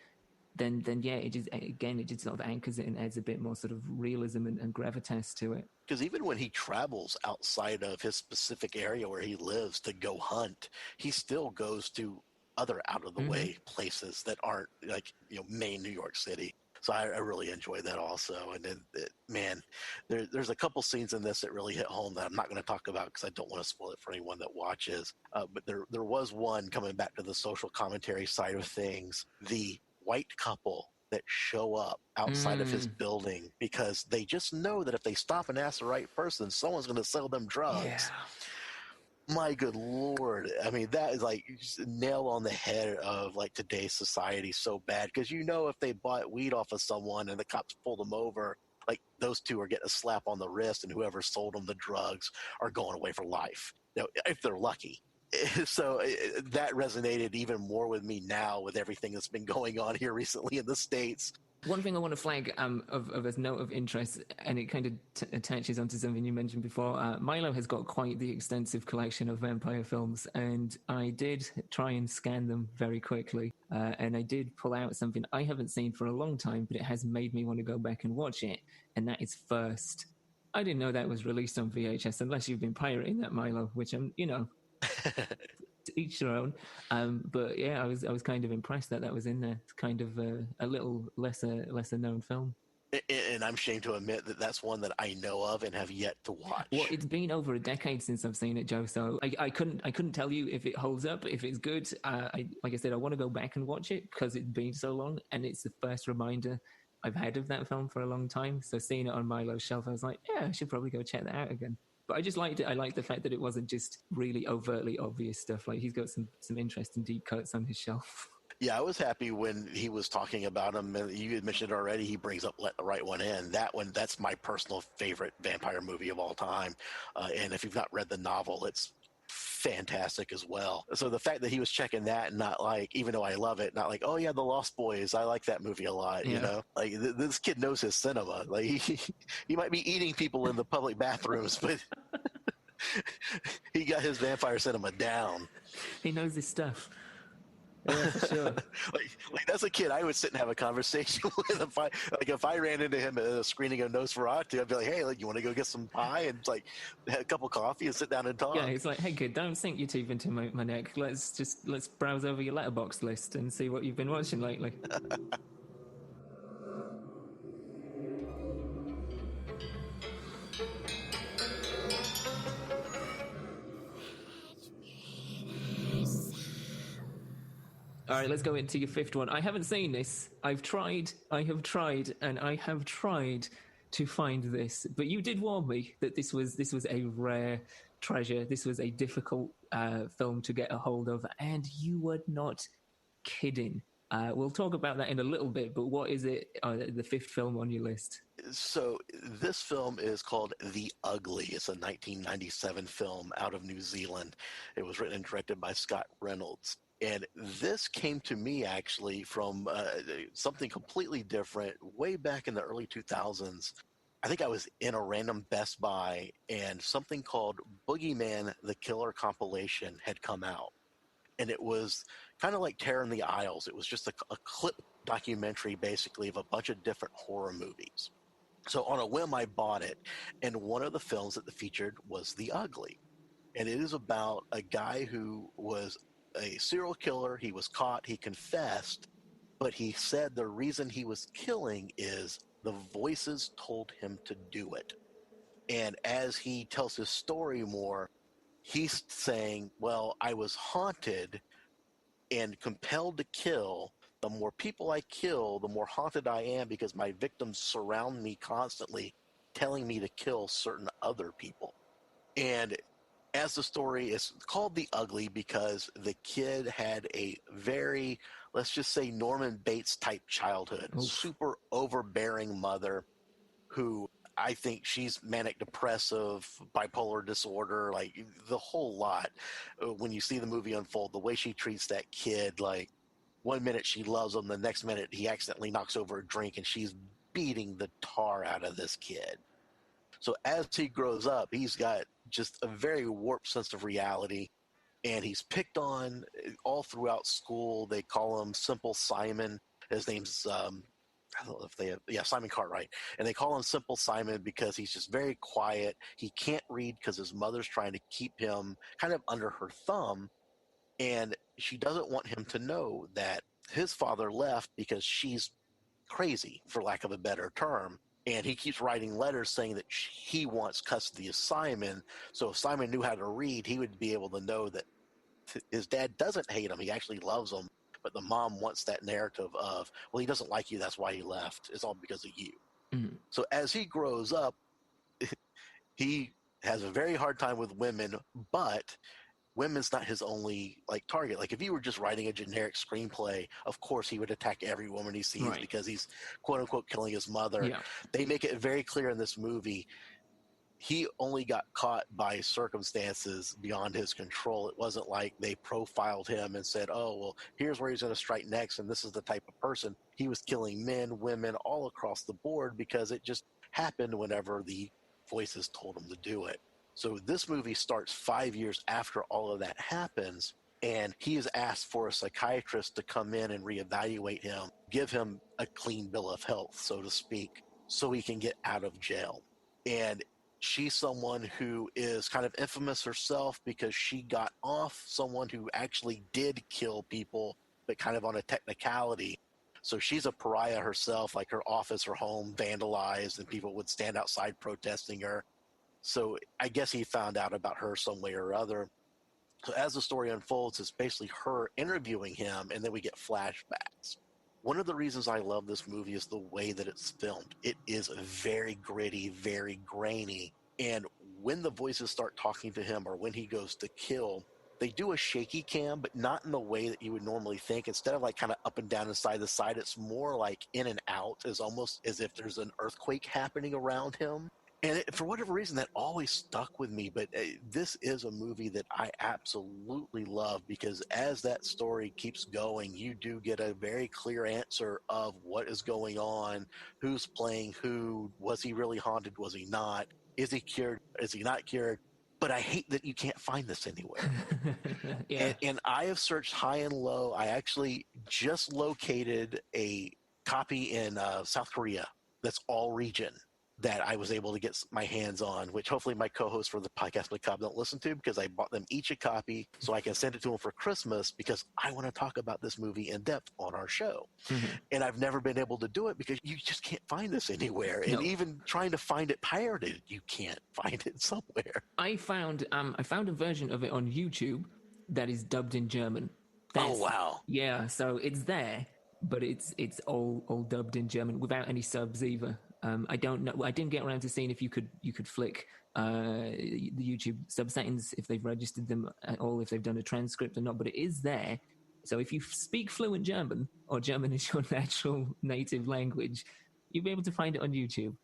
then yeah, it just sort of anchors it and adds a bit more sort of realism and gravitas to it.
Because even when he travels outside of his specific area where he lives to go hunt, he still goes to other out of the way places that aren't like, main New York City. So I really enjoyed that also. And then, man, there's a couple scenes in this that really hit home that I'm not going to talk about because I don't want to spoil it for anyone that watches. But there was one, coming back to the social commentary side of things, the white couple that show up outside of his building because they just know that if they stop and ask the right person, someone's going to sell them drugs.
Yeah.
My good Lord. I mean, that is like just a nail on the head of like today's society so bad, because if they bought weed off of someone and the cops pulled them over, like those two are getting a slap on the wrist and whoever sold them the drugs are going away for life, if they're lucky. So that resonated even more with me now with everything that's been going on here recently in the States. One
thing I want to flag of a note of interest, and it kind of attaches onto something you mentioned before, Milo has got quite the extensive collection of vampire films, and I did try and scan them very quickly, and I did pull out something I haven't seen for a long time, but it has made me want to go back and watch it, and that is First. I didn't know that was released on VHS, unless you've been pirating that, Milo, which I'm, to each their own. But yeah, I was kind of impressed that was in there. It's kind of a little lesser known film.
And I'm ashamed to admit that that's one that I know of and have yet to watch.
Well, it's been over a decade since I've seen it, Joe. So I couldn't tell you if it holds up, if it's good. Like I said, I want to go back and watch it because it's been so long, and it's the first reminder I've had of that film for a long time. So seeing it on Milo's shelf, I was like, yeah, I should probably go check that out again. But I just liked it. I liked the fact that it wasn't just really overtly obvious stuff. Like, he's got some interesting deep cuts on his shelf.
Yeah, I was happy when he was talking about him. And you had mentioned already, he brings up Let the Right One In. That's my personal favorite vampire movie of all time. And if you've not read the novel, it's fantastic as well. So the fact that he was checking that and not like, even though I love it, not like, oh yeah, The Lost Boys, I like that movie a lot.
Yeah.
Like this kid knows his cinema. Like he might be eating people in the public bathrooms, but he got his vampire cinema down.
He knows his stuff. Yeah, for sure.
like that's a kid I would sit and have a conversation with. If I ran into him at a screening of Nosferatu, I'd be like, hey, you want to go get some pie and have a cup of coffee and sit down and talk?
Yeah, he's like, hey kid, don't sink your teeth into my neck. Let's browse over your letterbox list and see what you've been watching lately. All right, let's go into your fifth one. I haven't seen this. I have tried, and I have tried to find this. But you did warn me that this was a rare treasure. This was a difficult film to get a hold of, and you were not kidding. We'll talk about that in a little bit, but what is it, the fifth film on your list?
So this film is called The Ugly. It's a 1997 film out of New Zealand. It was written and directed by Scott Reynolds. And this came to me actually from something completely different way back in the early 2000s. I think I was in a random Best Buy and something called Boogeyman the Killer compilation had come out. And it was kind of like Terror in the Aisles. It was just a clip documentary basically of a bunch of different horror movies. So on a whim, I bought it. And one of the films that it featured was The Ugly. And it is about a guy who was a serial killer. He was caught. He confessed. But he said the reason he was killing is the voices told him to do it. And as he tells his story more, he's saying, well, I was haunted and compelled to kill. The more people I kill, the more haunted I am because my victims surround me constantly, telling me to kill certain other people. And as the story is called The Ugly because the kid had a very, let's just say, Norman Bates type childhood.
Oof.
Super overbearing mother who I think she's manic depressive, bipolar disorder, like the whole lot. When you see the movie unfold, the way she treats that kid, like one minute she loves him, the next minute he accidentally knocks over a drink and she's beating the tar out of this kid. So as he grows up, he's got just a very warped sense of reality, and he's picked on all throughout school. They call him Simple Simon. His name's I don't know if they have, Simon Cartwright. And they call him Simple Simon because he's just very quiet. He can't read because his mother's trying to keep him kind of under her thumb. And she doesn't want him to know that his father left because she's crazy, for lack of a better term. And he keeps writing letters saying that he wants custody of Simon. So if Simon knew how to read, he would be able to know that his dad doesn't hate him. He actually loves him. But the mom wants that narrative of, well, he doesn't like you. That's why he left. It's all because of you. Mm-hmm. So as he grows up, he has a very hard time with women, but women's not his only target. Like if he were just writing a generic screenplay, of course he would attack every woman he sees because he's quote unquote killing his mother. Yeah. They make it very clear in this movie he only got caught by circumstances beyond his control. It wasn't like they profiled him and said, oh, well, here's where he's going to strike next, and this is the type of person. He was killing men, women, all across the board because it just happened whenever the voices told him to do it. So this movie starts 5 years after all of that happens, and he is asked for a psychiatrist to come in and reevaluate him, give him a clean bill of health, so to speak, so he can get out of jail. And she's someone who is kind of infamous herself because she got off someone who actually did kill people, but kind of on a technicality. So she's a pariah herself, like her office, her home vandalized, and people would stand outside protesting her. So I guess he found out about her some way or other. So as the story unfolds, it's basically her interviewing him, and then we get flashbacks. One of the reasons I love this movie is the way that it's filmed. It is very gritty, very grainy. And when the voices start talking to him or when he goes to kill, they do a shaky cam, but not in the way that you would normally think. Instead of kind of up and down and side to side, it's more like in and out, as almost as if there's an earthquake happening around him. And for whatever reason, that always stuck with me. But this is a movie that I absolutely love because as that story keeps going, you do get a very clear answer of what is going on, who's playing who, was he really haunted, was he not, is he cured, is he not cured. But I hate that you can't find this anywhere. Yeah. And I have searched high and low. I actually just located a copy in South Korea that's all region that I was able to get my hands on, which hopefully my co-hosts for the Podcast Macabre don't listen to because I bought them each a copy so I can send it to them for Christmas because I want to talk about this movie in depth on our show. Mm-hmm. And I've never been able to do it because you just can't find this anywhere. No. And even trying to find it pirated, you can't find it somewhere.
I found a version of it on YouTube that is dubbed in German.
Oh, wow.
Yeah, so it's there, but it's all dubbed in German without any subs either. I don't know. I didn't get around to seeing if you could flick the YouTube sub settings if they've registered them at all, if they've done a transcript or not. But it is there, So if you speak fluent German, or German is your natural native language, you'll be able to find it on YouTube.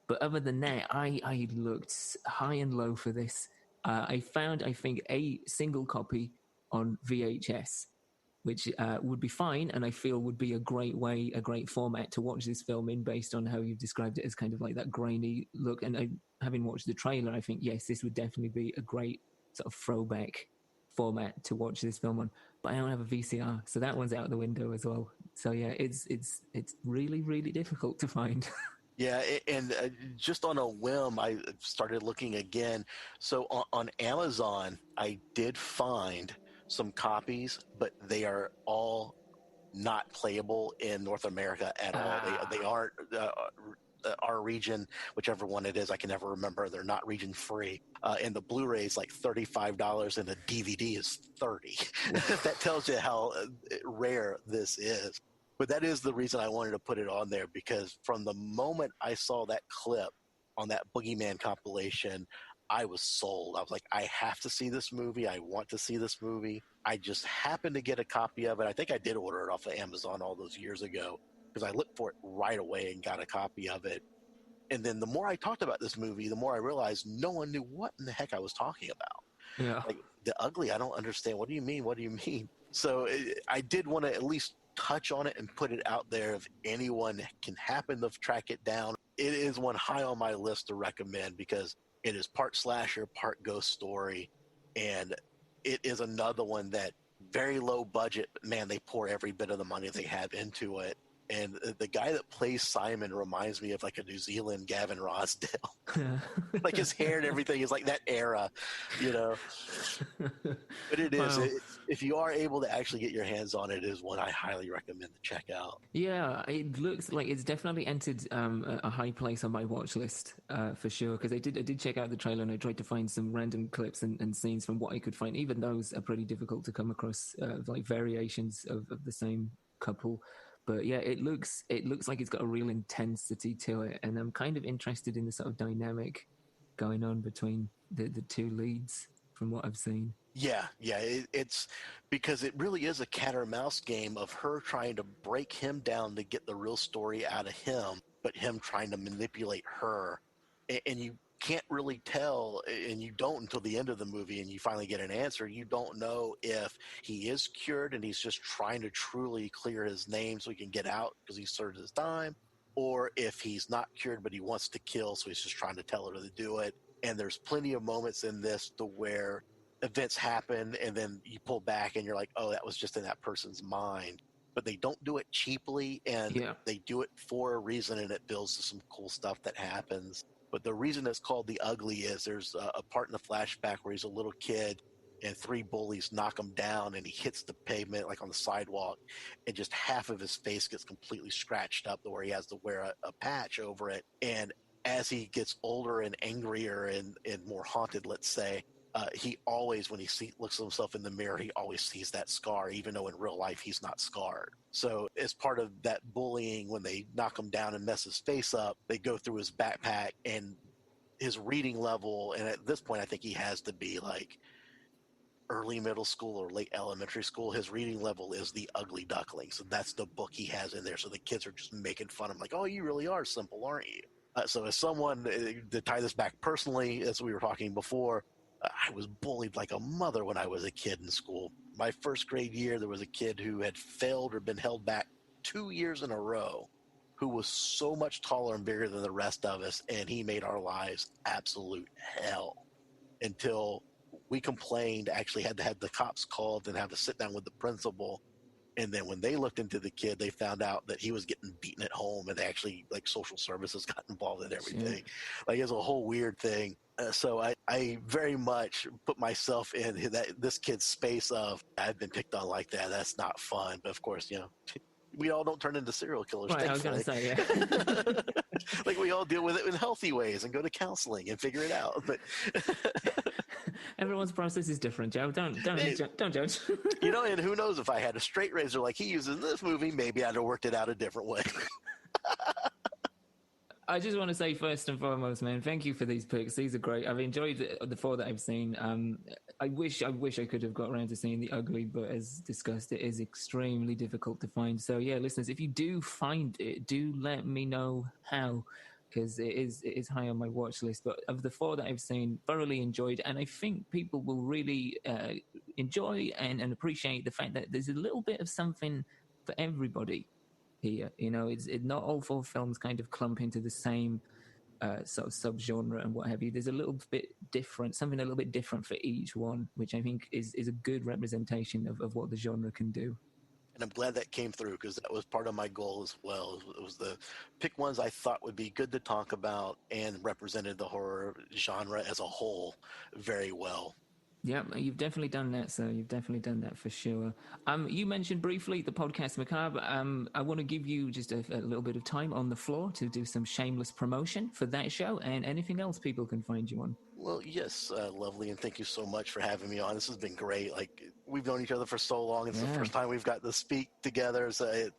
But other than that, I looked high and low for this. I found, I think, a single copy on VHS, which would be fine, and I feel would be a great format to watch this film in, based on how you've described it as kind of like that grainy look. And having watched the trailer, I think, yes, this would definitely be a great sort of throwback format to watch this film on. But I don't have a VCR, so that one's out the window as well. So yeah, it's really, really difficult to find.
Yeah, and just on a whim, I started looking again. So on Amazon, I did find some copies, but they are all not playable in North America at all. They aren't our region, whichever one it is, I can never remember. They're not region free. And the Blu-ray is like $35 and the DVD is $30. That tells you how rare this is. But that is the reason I wanted to put it on there, because from the moment I saw that clip on that Boogeyman compilation, I was sold. I was like, I have to see this movie. I want to see this movie. I just happened to get a copy of it. I think I did order it off of Amazon all those years ago, because I looked for it right away and got a copy of it. And then the more I talked about this movie, the more I realized no one knew what in the heck I was talking about.
Yeah.
Like, The Ugly, I don't understand. What do you mean? What do you mean? So I did want to at least touch on it and put it out there if anyone can happen to track it down. It is one high on my list to recommend, because it is part slasher, part ghost story, and it is another one that very low budget, but man, they pour every bit of the money they have into it. And the guy that plays Simon reminds me of like a New Zealand Gavin Rossdale. Like his hair and everything is like that era, you know. But it is.
Wow.
If you are able to actually get your hands on it, it is one I highly recommend to check out.
Yeah, it looks like it's definitely entered a high place on my watch list for sure. Because I did check out the trailer, and I tried to find some random clips and scenes from what I could find. Even those are pretty difficult to come across, like variations of the same couple. But yeah, it looks like it's got a real intensity to it, and I'm kind of interested in the sort of dynamic going on between the two leads from what I've seen.
Yeah, it's because it really is a cat or mouse game of her trying to break him down to get the real story out of him, but him trying to manipulate her, and you can't really tell, and you don't until the end of the movie, and you finally get an answer. You don't know if he is cured and he's just trying to truly clear his name so he can get out because he served his time, or if he's not cured but he wants to kill, so he's just trying to tell her to do it. And there's plenty of moments in this to where events happen and then you pull back and you're like, oh, that was just in that person's mind. But they don't do it cheaply, and they do it for a reason, and it builds to some cool stuff that happens. But the reason it's called The Ugly is there's a part in the flashback where he's a little kid and three bullies knock him down, and he hits the pavement, like on the sidewalk, and just half of his face gets completely scratched up to where he has to wear a patch over it. And as he gets older and angrier and more haunted, let's say, he always, when he looks at himself in the mirror, he always sees that scar, even though in real life he's not scarred. So as part of that bullying, when they knock him down and mess his face up, they go through his backpack and his reading level. And at this point, I think he has to be like early middle school or late elementary school. His reading level is The Ugly Duckling. So that's the book he has in there. So the kids are just making fun of him, like, oh, you really are simple, aren't you? So as someone, to tie this back personally, as we were talking before, I was bullied like a mother when I was a kid in school. My first grade year, there was a kid who had failed or been held back 2 years in a row, who was so much taller and bigger than the rest of us, and he made our lives absolute hell until we complained, actually had to have the cops called and have to sit down with the principal. And then when they looked into the kid, they found out that he was getting beaten at home, and they actually, like, social services got involved in everything. Like, it's a whole weird thing. So I very much put myself in this kid's space of, I've been picked on like that. That's not fun. But of course, you know, we all don't turn into serial killers.
Right, I was going to say, yeah.
Like, we all deal with it in healthy ways and go to counseling and figure it out. But
everyone's process is different, Joe. Don't judge.
You know, and who knows, if I had a straight razor like he uses in this movie, maybe I'd have worked it out a different way.
I just want to say first and foremost, man, thank you for these picks. These are great. I've enjoyed the four that I've seen. I wish I could have got around to seeing The Ugly, but as discussed, it is extremely difficult to find. So yeah, listeners, if you do find it, do let me know how, because it is high on my watch list. But of the four that I've seen, thoroughly enjoyed, and I think people will really enjoy and appreciate the fact that there's a little bit of something for everybody here. You know, it's not all four films kind of clump into the same sort of subgenre and what have you. There's a little bit different, something a little bit different for each one, which I think is a good representation of what the genre can do.
And I'm glad that came through, because that was part of my goal as well. It was the pick ones I thought would be good to talk about and represented the horror genre as a whole very well.
Yeah, you've definitely done that, sir. You've definitely done that for sure. You mentioned briefly the Podcast Macabre. I want to give you just a little bit of time on the floor to do some shameless promotion for that show and anything else people can find you on.
Well, yes, lovely, and thank you so much for having me on. This has been great. Like, we've known each other for so long. It's the first time we've got to speak together. So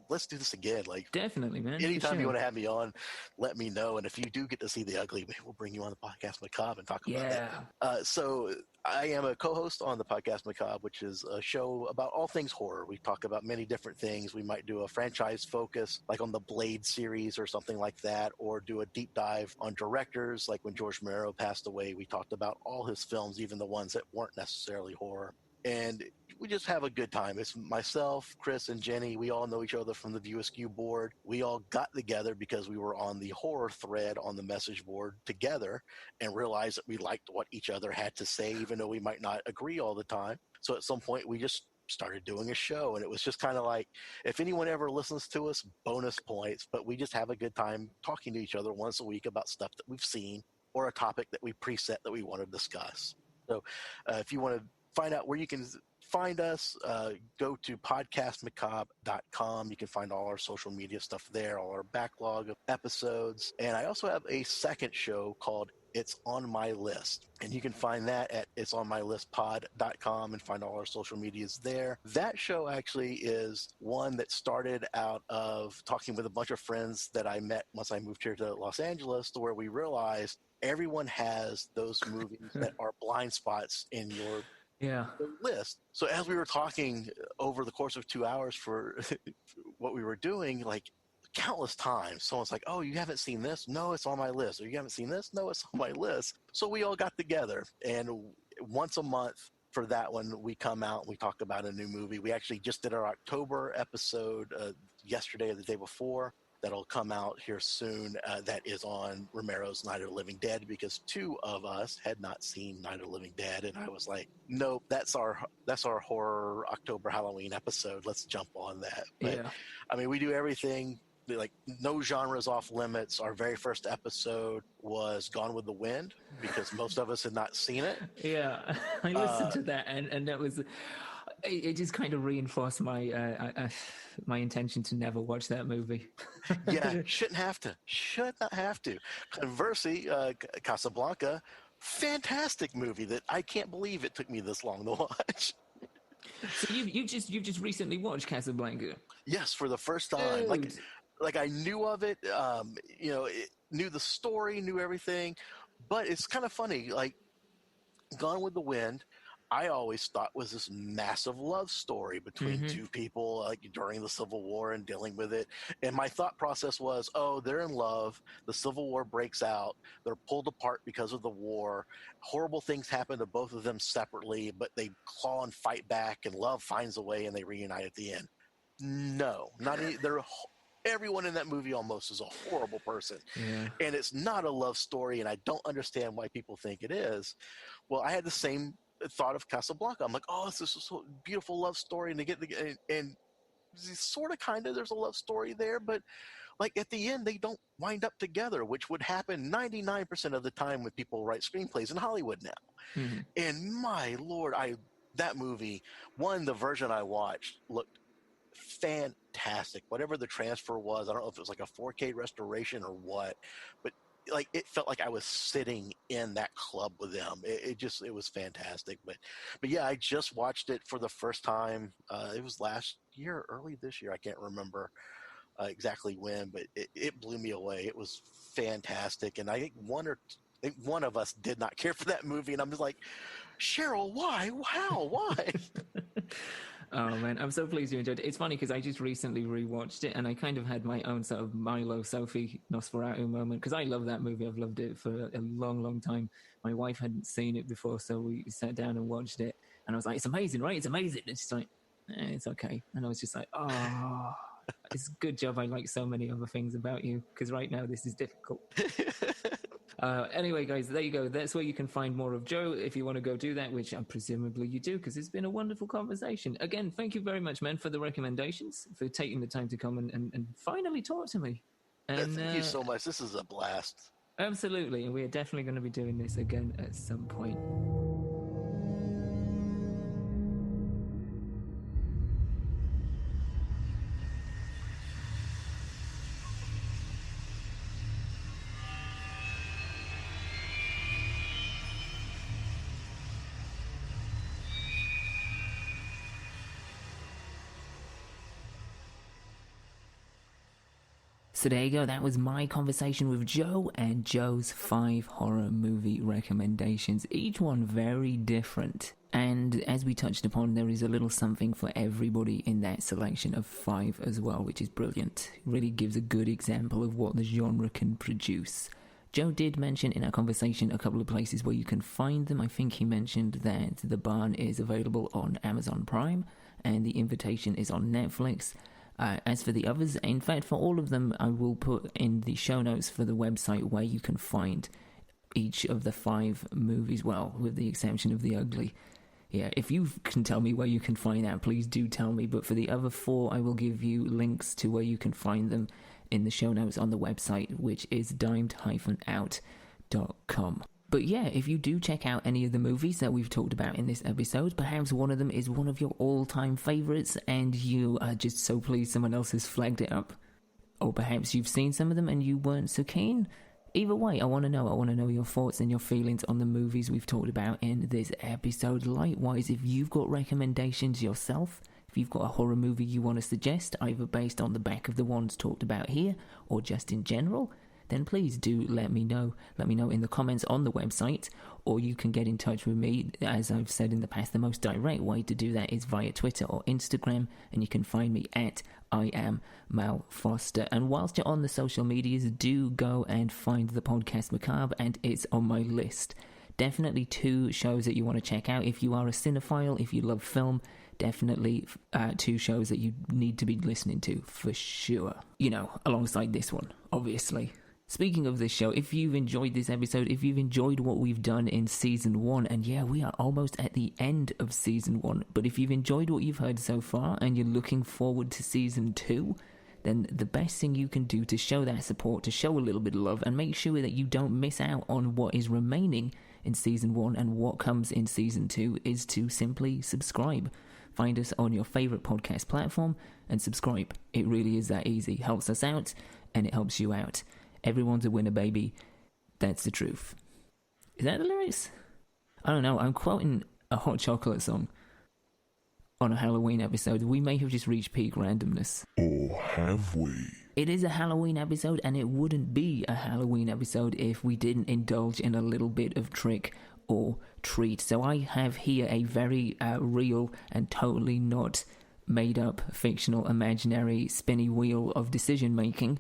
let's do this again. Like,
definitely, man.
Anytime you want to have me on, let me know. And if you do get to see The Ugly, maybe we'll bring you on the Podcast Macabre and talk about it. So I am a co-host on the Podcast Macabre, which is a show about all things horror. We talk about many different things. We might do a franchise focus, like on the Blade series or something like that, or do a deep dive on directors. Like when George Romero passed away, we talked about all his films, even the ones that weren't necessarily horror. And we just have a good time. It's myself, Chris, and Jenny. We all know each other from the View Askew board. We all got together because we were on the horror thread on the message board together and realized that we liked what each other had to say, even though we might not agree all the time. So at some point, we just started doing a show, and it was just kind of like, if anyone ever listens to us, bonus points. But we just have a good time talking to each other once a week about stuff that we've seen or a topic that we preset that we want to discuss. So if you want to find out where you can find us, go to podcastmacabre.com. You can find all our social media stuff there, all our backlog of episodes. And I also have a second show called It's On My List. And you can find that at itsonmylistpod.com and find all our social medias there. That show actually is one that started out of talking with a bunch of friends that I met once I moved here to Los Angeles, to where we realized everyone has those movies that are blind spots in your list. So as we were talking over the course of 2 hours for what we were doing, like countless times, someone's like, "Oh, you haven't seen this? No, it's on my list." Or, "You haven't seen this? No, it's on my list." So we all got together, and once a month for that one, we come out and we talk about a new movie. We actually just did our October episode yesterday or the day before. That'll come out here soon. That is on Romero's Night of the Living Dead, because two of us had not seen Night of the Living Dead, and I was like, "Nope, that's our horror October Halloween episode. Let's jump on that." But I mean, we do everything. Like, no genres off limits. Our very first episode was Gone with the Wind, because most of us had not seen it.
Yeah, I listened to that, and that was. It just kind of reinforced my my intention to never watch that movie.
Yeah, should not have to. Conversely, Casablanca, fantastic movie that I can't believe it took me this long to watch.
So you've just recently watched Casablanca?
Yes, for the first time. Like I knew of it, knew the story, knew everything, but it's kind of funny. Like, Gone with the Wind, I always thought was this massive love story between two people, like during the Civil War and dealing with it. And my thought process was, oh, they're in love. The Civil War breaks out. They're pulled apart because of the war. Horrible things happen to both of them separately, but they claw and fight back, and love finds a way, and they reunite at the end. No, not any. Everyone in that movie almost is a horrible person. Yeah. And it's not a love story, and I don't understand why people think it is. Well, I had the same thought of Casablanca. I'm like, oh, this is a beautiful love story, and they get and sort of kind of there's a love story there, but like at the end they don't wind up together, which would happen 99% of the time when people write screenplays in Hollywood now. And my lord, that movie, the version I watched looked fantastic. Whatever the transfer was, I don't know if it was like a 4K restoration or what, but like it felt like I was sitting in that club with them. It was fantastic. But yeah, I just watched it for the first time. It was last year, early this year, I can't remember. exactly when, but it blew me away. It was fantastic, and I think one of us did not care for that movie, and I'm just like, Cheryl, why? How? Why?
Oh man, I'm so pleased you enjoyed it. It's funny because I just recently rewatched it and I kind of had my own sort of Milo Sophie Nosferatu moment because I love that movie. I've loved it for a long, long time. My wife hadn't seen it before, so we sat down and watched it. And I was like, it's amazing, right? It's amazing. And she's like, it's okay. And I was just like, oh, it's a good job. I like so many other things about you because right now this is difficult. Anyway, guys, there you go. That's where you can find more of Joe if you want to go do that, which presumably you do, because it's been a wonderful conversation. Again, thank you very much, man, for the recommendations, for taking the time to come and finally talk to me. And,
thank you so much. This is a blast.
Absolutely, and we are definitely going to be doing this again at some point. So there you go, that was my conversation with Joe and Joe's 5 horror movie recommendations, each one very different. And as we touched upon, there is a little something for everybody in that selection of 5 as well, which is brilliant. It really gives a good example of what the genre can produce. Joe did mention in our conversation a couple of places where you can find them. I think he mentioned that The Barn is available on Amazon Prime and The Invitation is on Netflix. As for the others, in fact, for all of them, I will put in the show notes for the website where you can find each of the 5 movies, well, with the exception of The Ugly. Yeah, if you can tell me where you can find that, please do tell me. But for the other 4, I will give you links to where you can find them in the show notes on the website, which is dimed-out.com. But yeah, if you do check out any of the movies that we've talked about in this episode, perhaps one of them is one of your all-time favourites and you are just so pleased someone else has flagged it up. Or perhaps you've seen some of them and you weren't so keen. Either way, I want to know. I want to know your thoughts and your feelings on the movies we've talked about in this episode. Likewise, if you've got recommendations yourself, if you've got a horror movie you want to suggest, either based on the back of the ones talked about here or just in general, then please do let me know. Let me know in the comments on the website, or you can get in touch with me. As I've said in the past, the most direct way to do that is via Twitter or Instagram, and you can find me at IamMalFoster. And whilst you're on the social medias, do go and find the Podcast Macabre, and it's on my list. Definitely 2 shows that you want to check out. If you are a cinephile, if you love film, definitely 2 shows that you need to be listening to, for sure. You know, alongside this one, obviously. Speaking of this show, if you've enjoyed this episode, if you've enjoyed what we've done in Season 1, and yeah, we are almost at the end of Season 1, but if you've enjoyed what you've heard so far, and you're looking forward to Season 2, then the best thing you can do to show that support, to show a little bit of love, and make sure that you don't miss out on what is remaining in Season 1 and what comes in Season 2, is to simply subscribe. Find us on your favourite podcast platform and subscribe. It really is that easy. Helps us out, and it helps you out. Everyone's a winner, baby. That's the truth. Is that the lyrics? I don't know. I'm quoting a Hot Chocolate song on a Halloween episode. We may have just reached peak randomness.
Or have we?
It is a Halloween episode, and it wouldn't be a Halloween episode if we didn't indulge in a little bit of trick or treat. So I have here a very real and totally not made up, fictional, imaginary, spinny wheel of decision making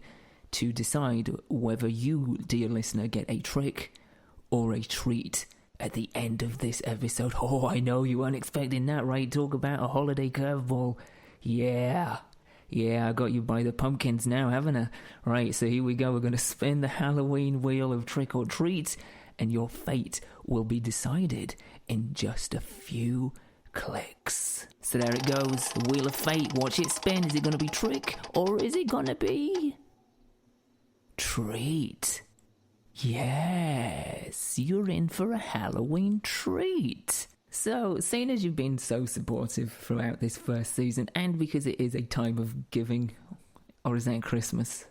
to decide whether you, dear listener, get a trick or a treat at the end of this episode. Oh, I know you weren't expecting that, right? Talk about a holiday curveball. Yeah, I got you by the pumpkins now, haven't I? Right, so here we go. We're going to spin the Halloween wheel of trick or treat, and your fate will be decided in just a few clicks. So there it goes, the wheel of fate. Watch it spin. Is it going to be trick or is it going to be treat? Yes, you're in for a Halloween treat. So, seeing as you've been so supportive throughout this first season, and because it is a time of giving, or is that Christmas?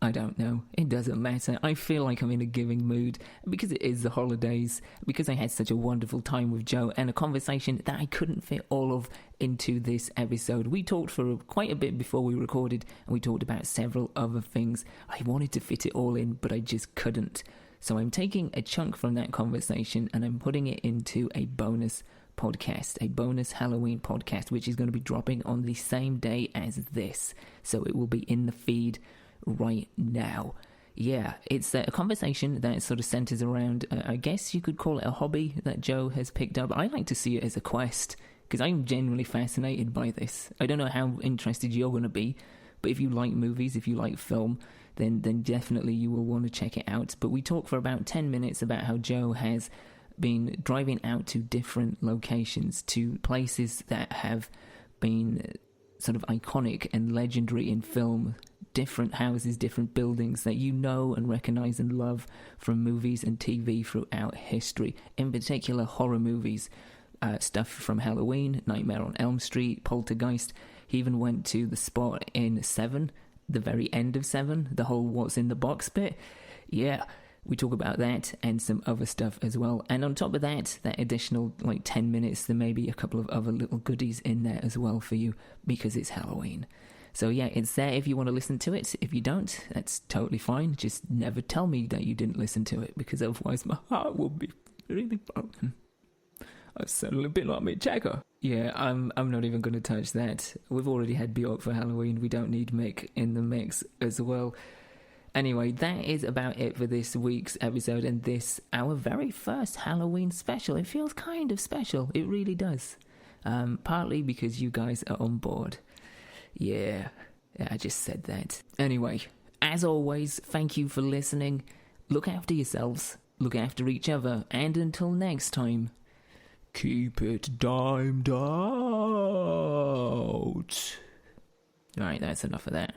I don't know. It doesn't matter. I feel like I'm in a giving mood because it is the holidays, because I had such a wonderful time with Joe and a conversation that I couldn't fit all of into this episode. We talked for quite a bit before we recorded, and we talked about several other things. I wanted to fit it all in, but I just couldn't. So I'm taking a chunk from that conversation and I'm putting it into a bonus podcast, a bonus Halloween podcast, which is going to be dropping on the same day as this. So it will be in the feed right now. Yeah, it's a conversation that sort of centers around, I guess you could call it a hobby that Joe has picked up. I like to see it as a quest, because I'm genuinely fascinated by this. I don't know how interested you're going to be, but if you like movies, if you like film, then definitely you will want to check it out. But we talk for about 10 minutes about how Joe has been driving out to different locations, to places that have been sort of iconic and legendary in film, different houses, different buildings that you know and recognize and love from movies and TV throughout history, in particular horror movies, stuff from Halloween, Nightmare on Elm Street, Poltergeist. He even went to the spot in Seven, the very end of Seven, the whole what's in the box bit. Yeah, we talk about that and some other stuff as well. And on top of that, that additional 10 minutes, there may be a couple of other little goodies in there as well for you because it's Halloween. So yeah, it's there if you want to listen to it. If you don't, that's totally fine. Just never tell me that you didn't listen to it, because otherwise my heart will be really broken. I sound a bit like Mick Jagger. Yeah, I'm not even going to touch that. We've already had Bjork for Halloween. We don't need Mick in the mix as well. Anyway, that is about it for this week's episode and this, our very first Halloween special. It feels kind of special. It really does. Partly because you guys are on board. Yeah, I just said that. Anyway, as always, thank you for listening. Look after yourselves. Look after each other. And until next time, keep it dimed out. Alright, that's enough of that.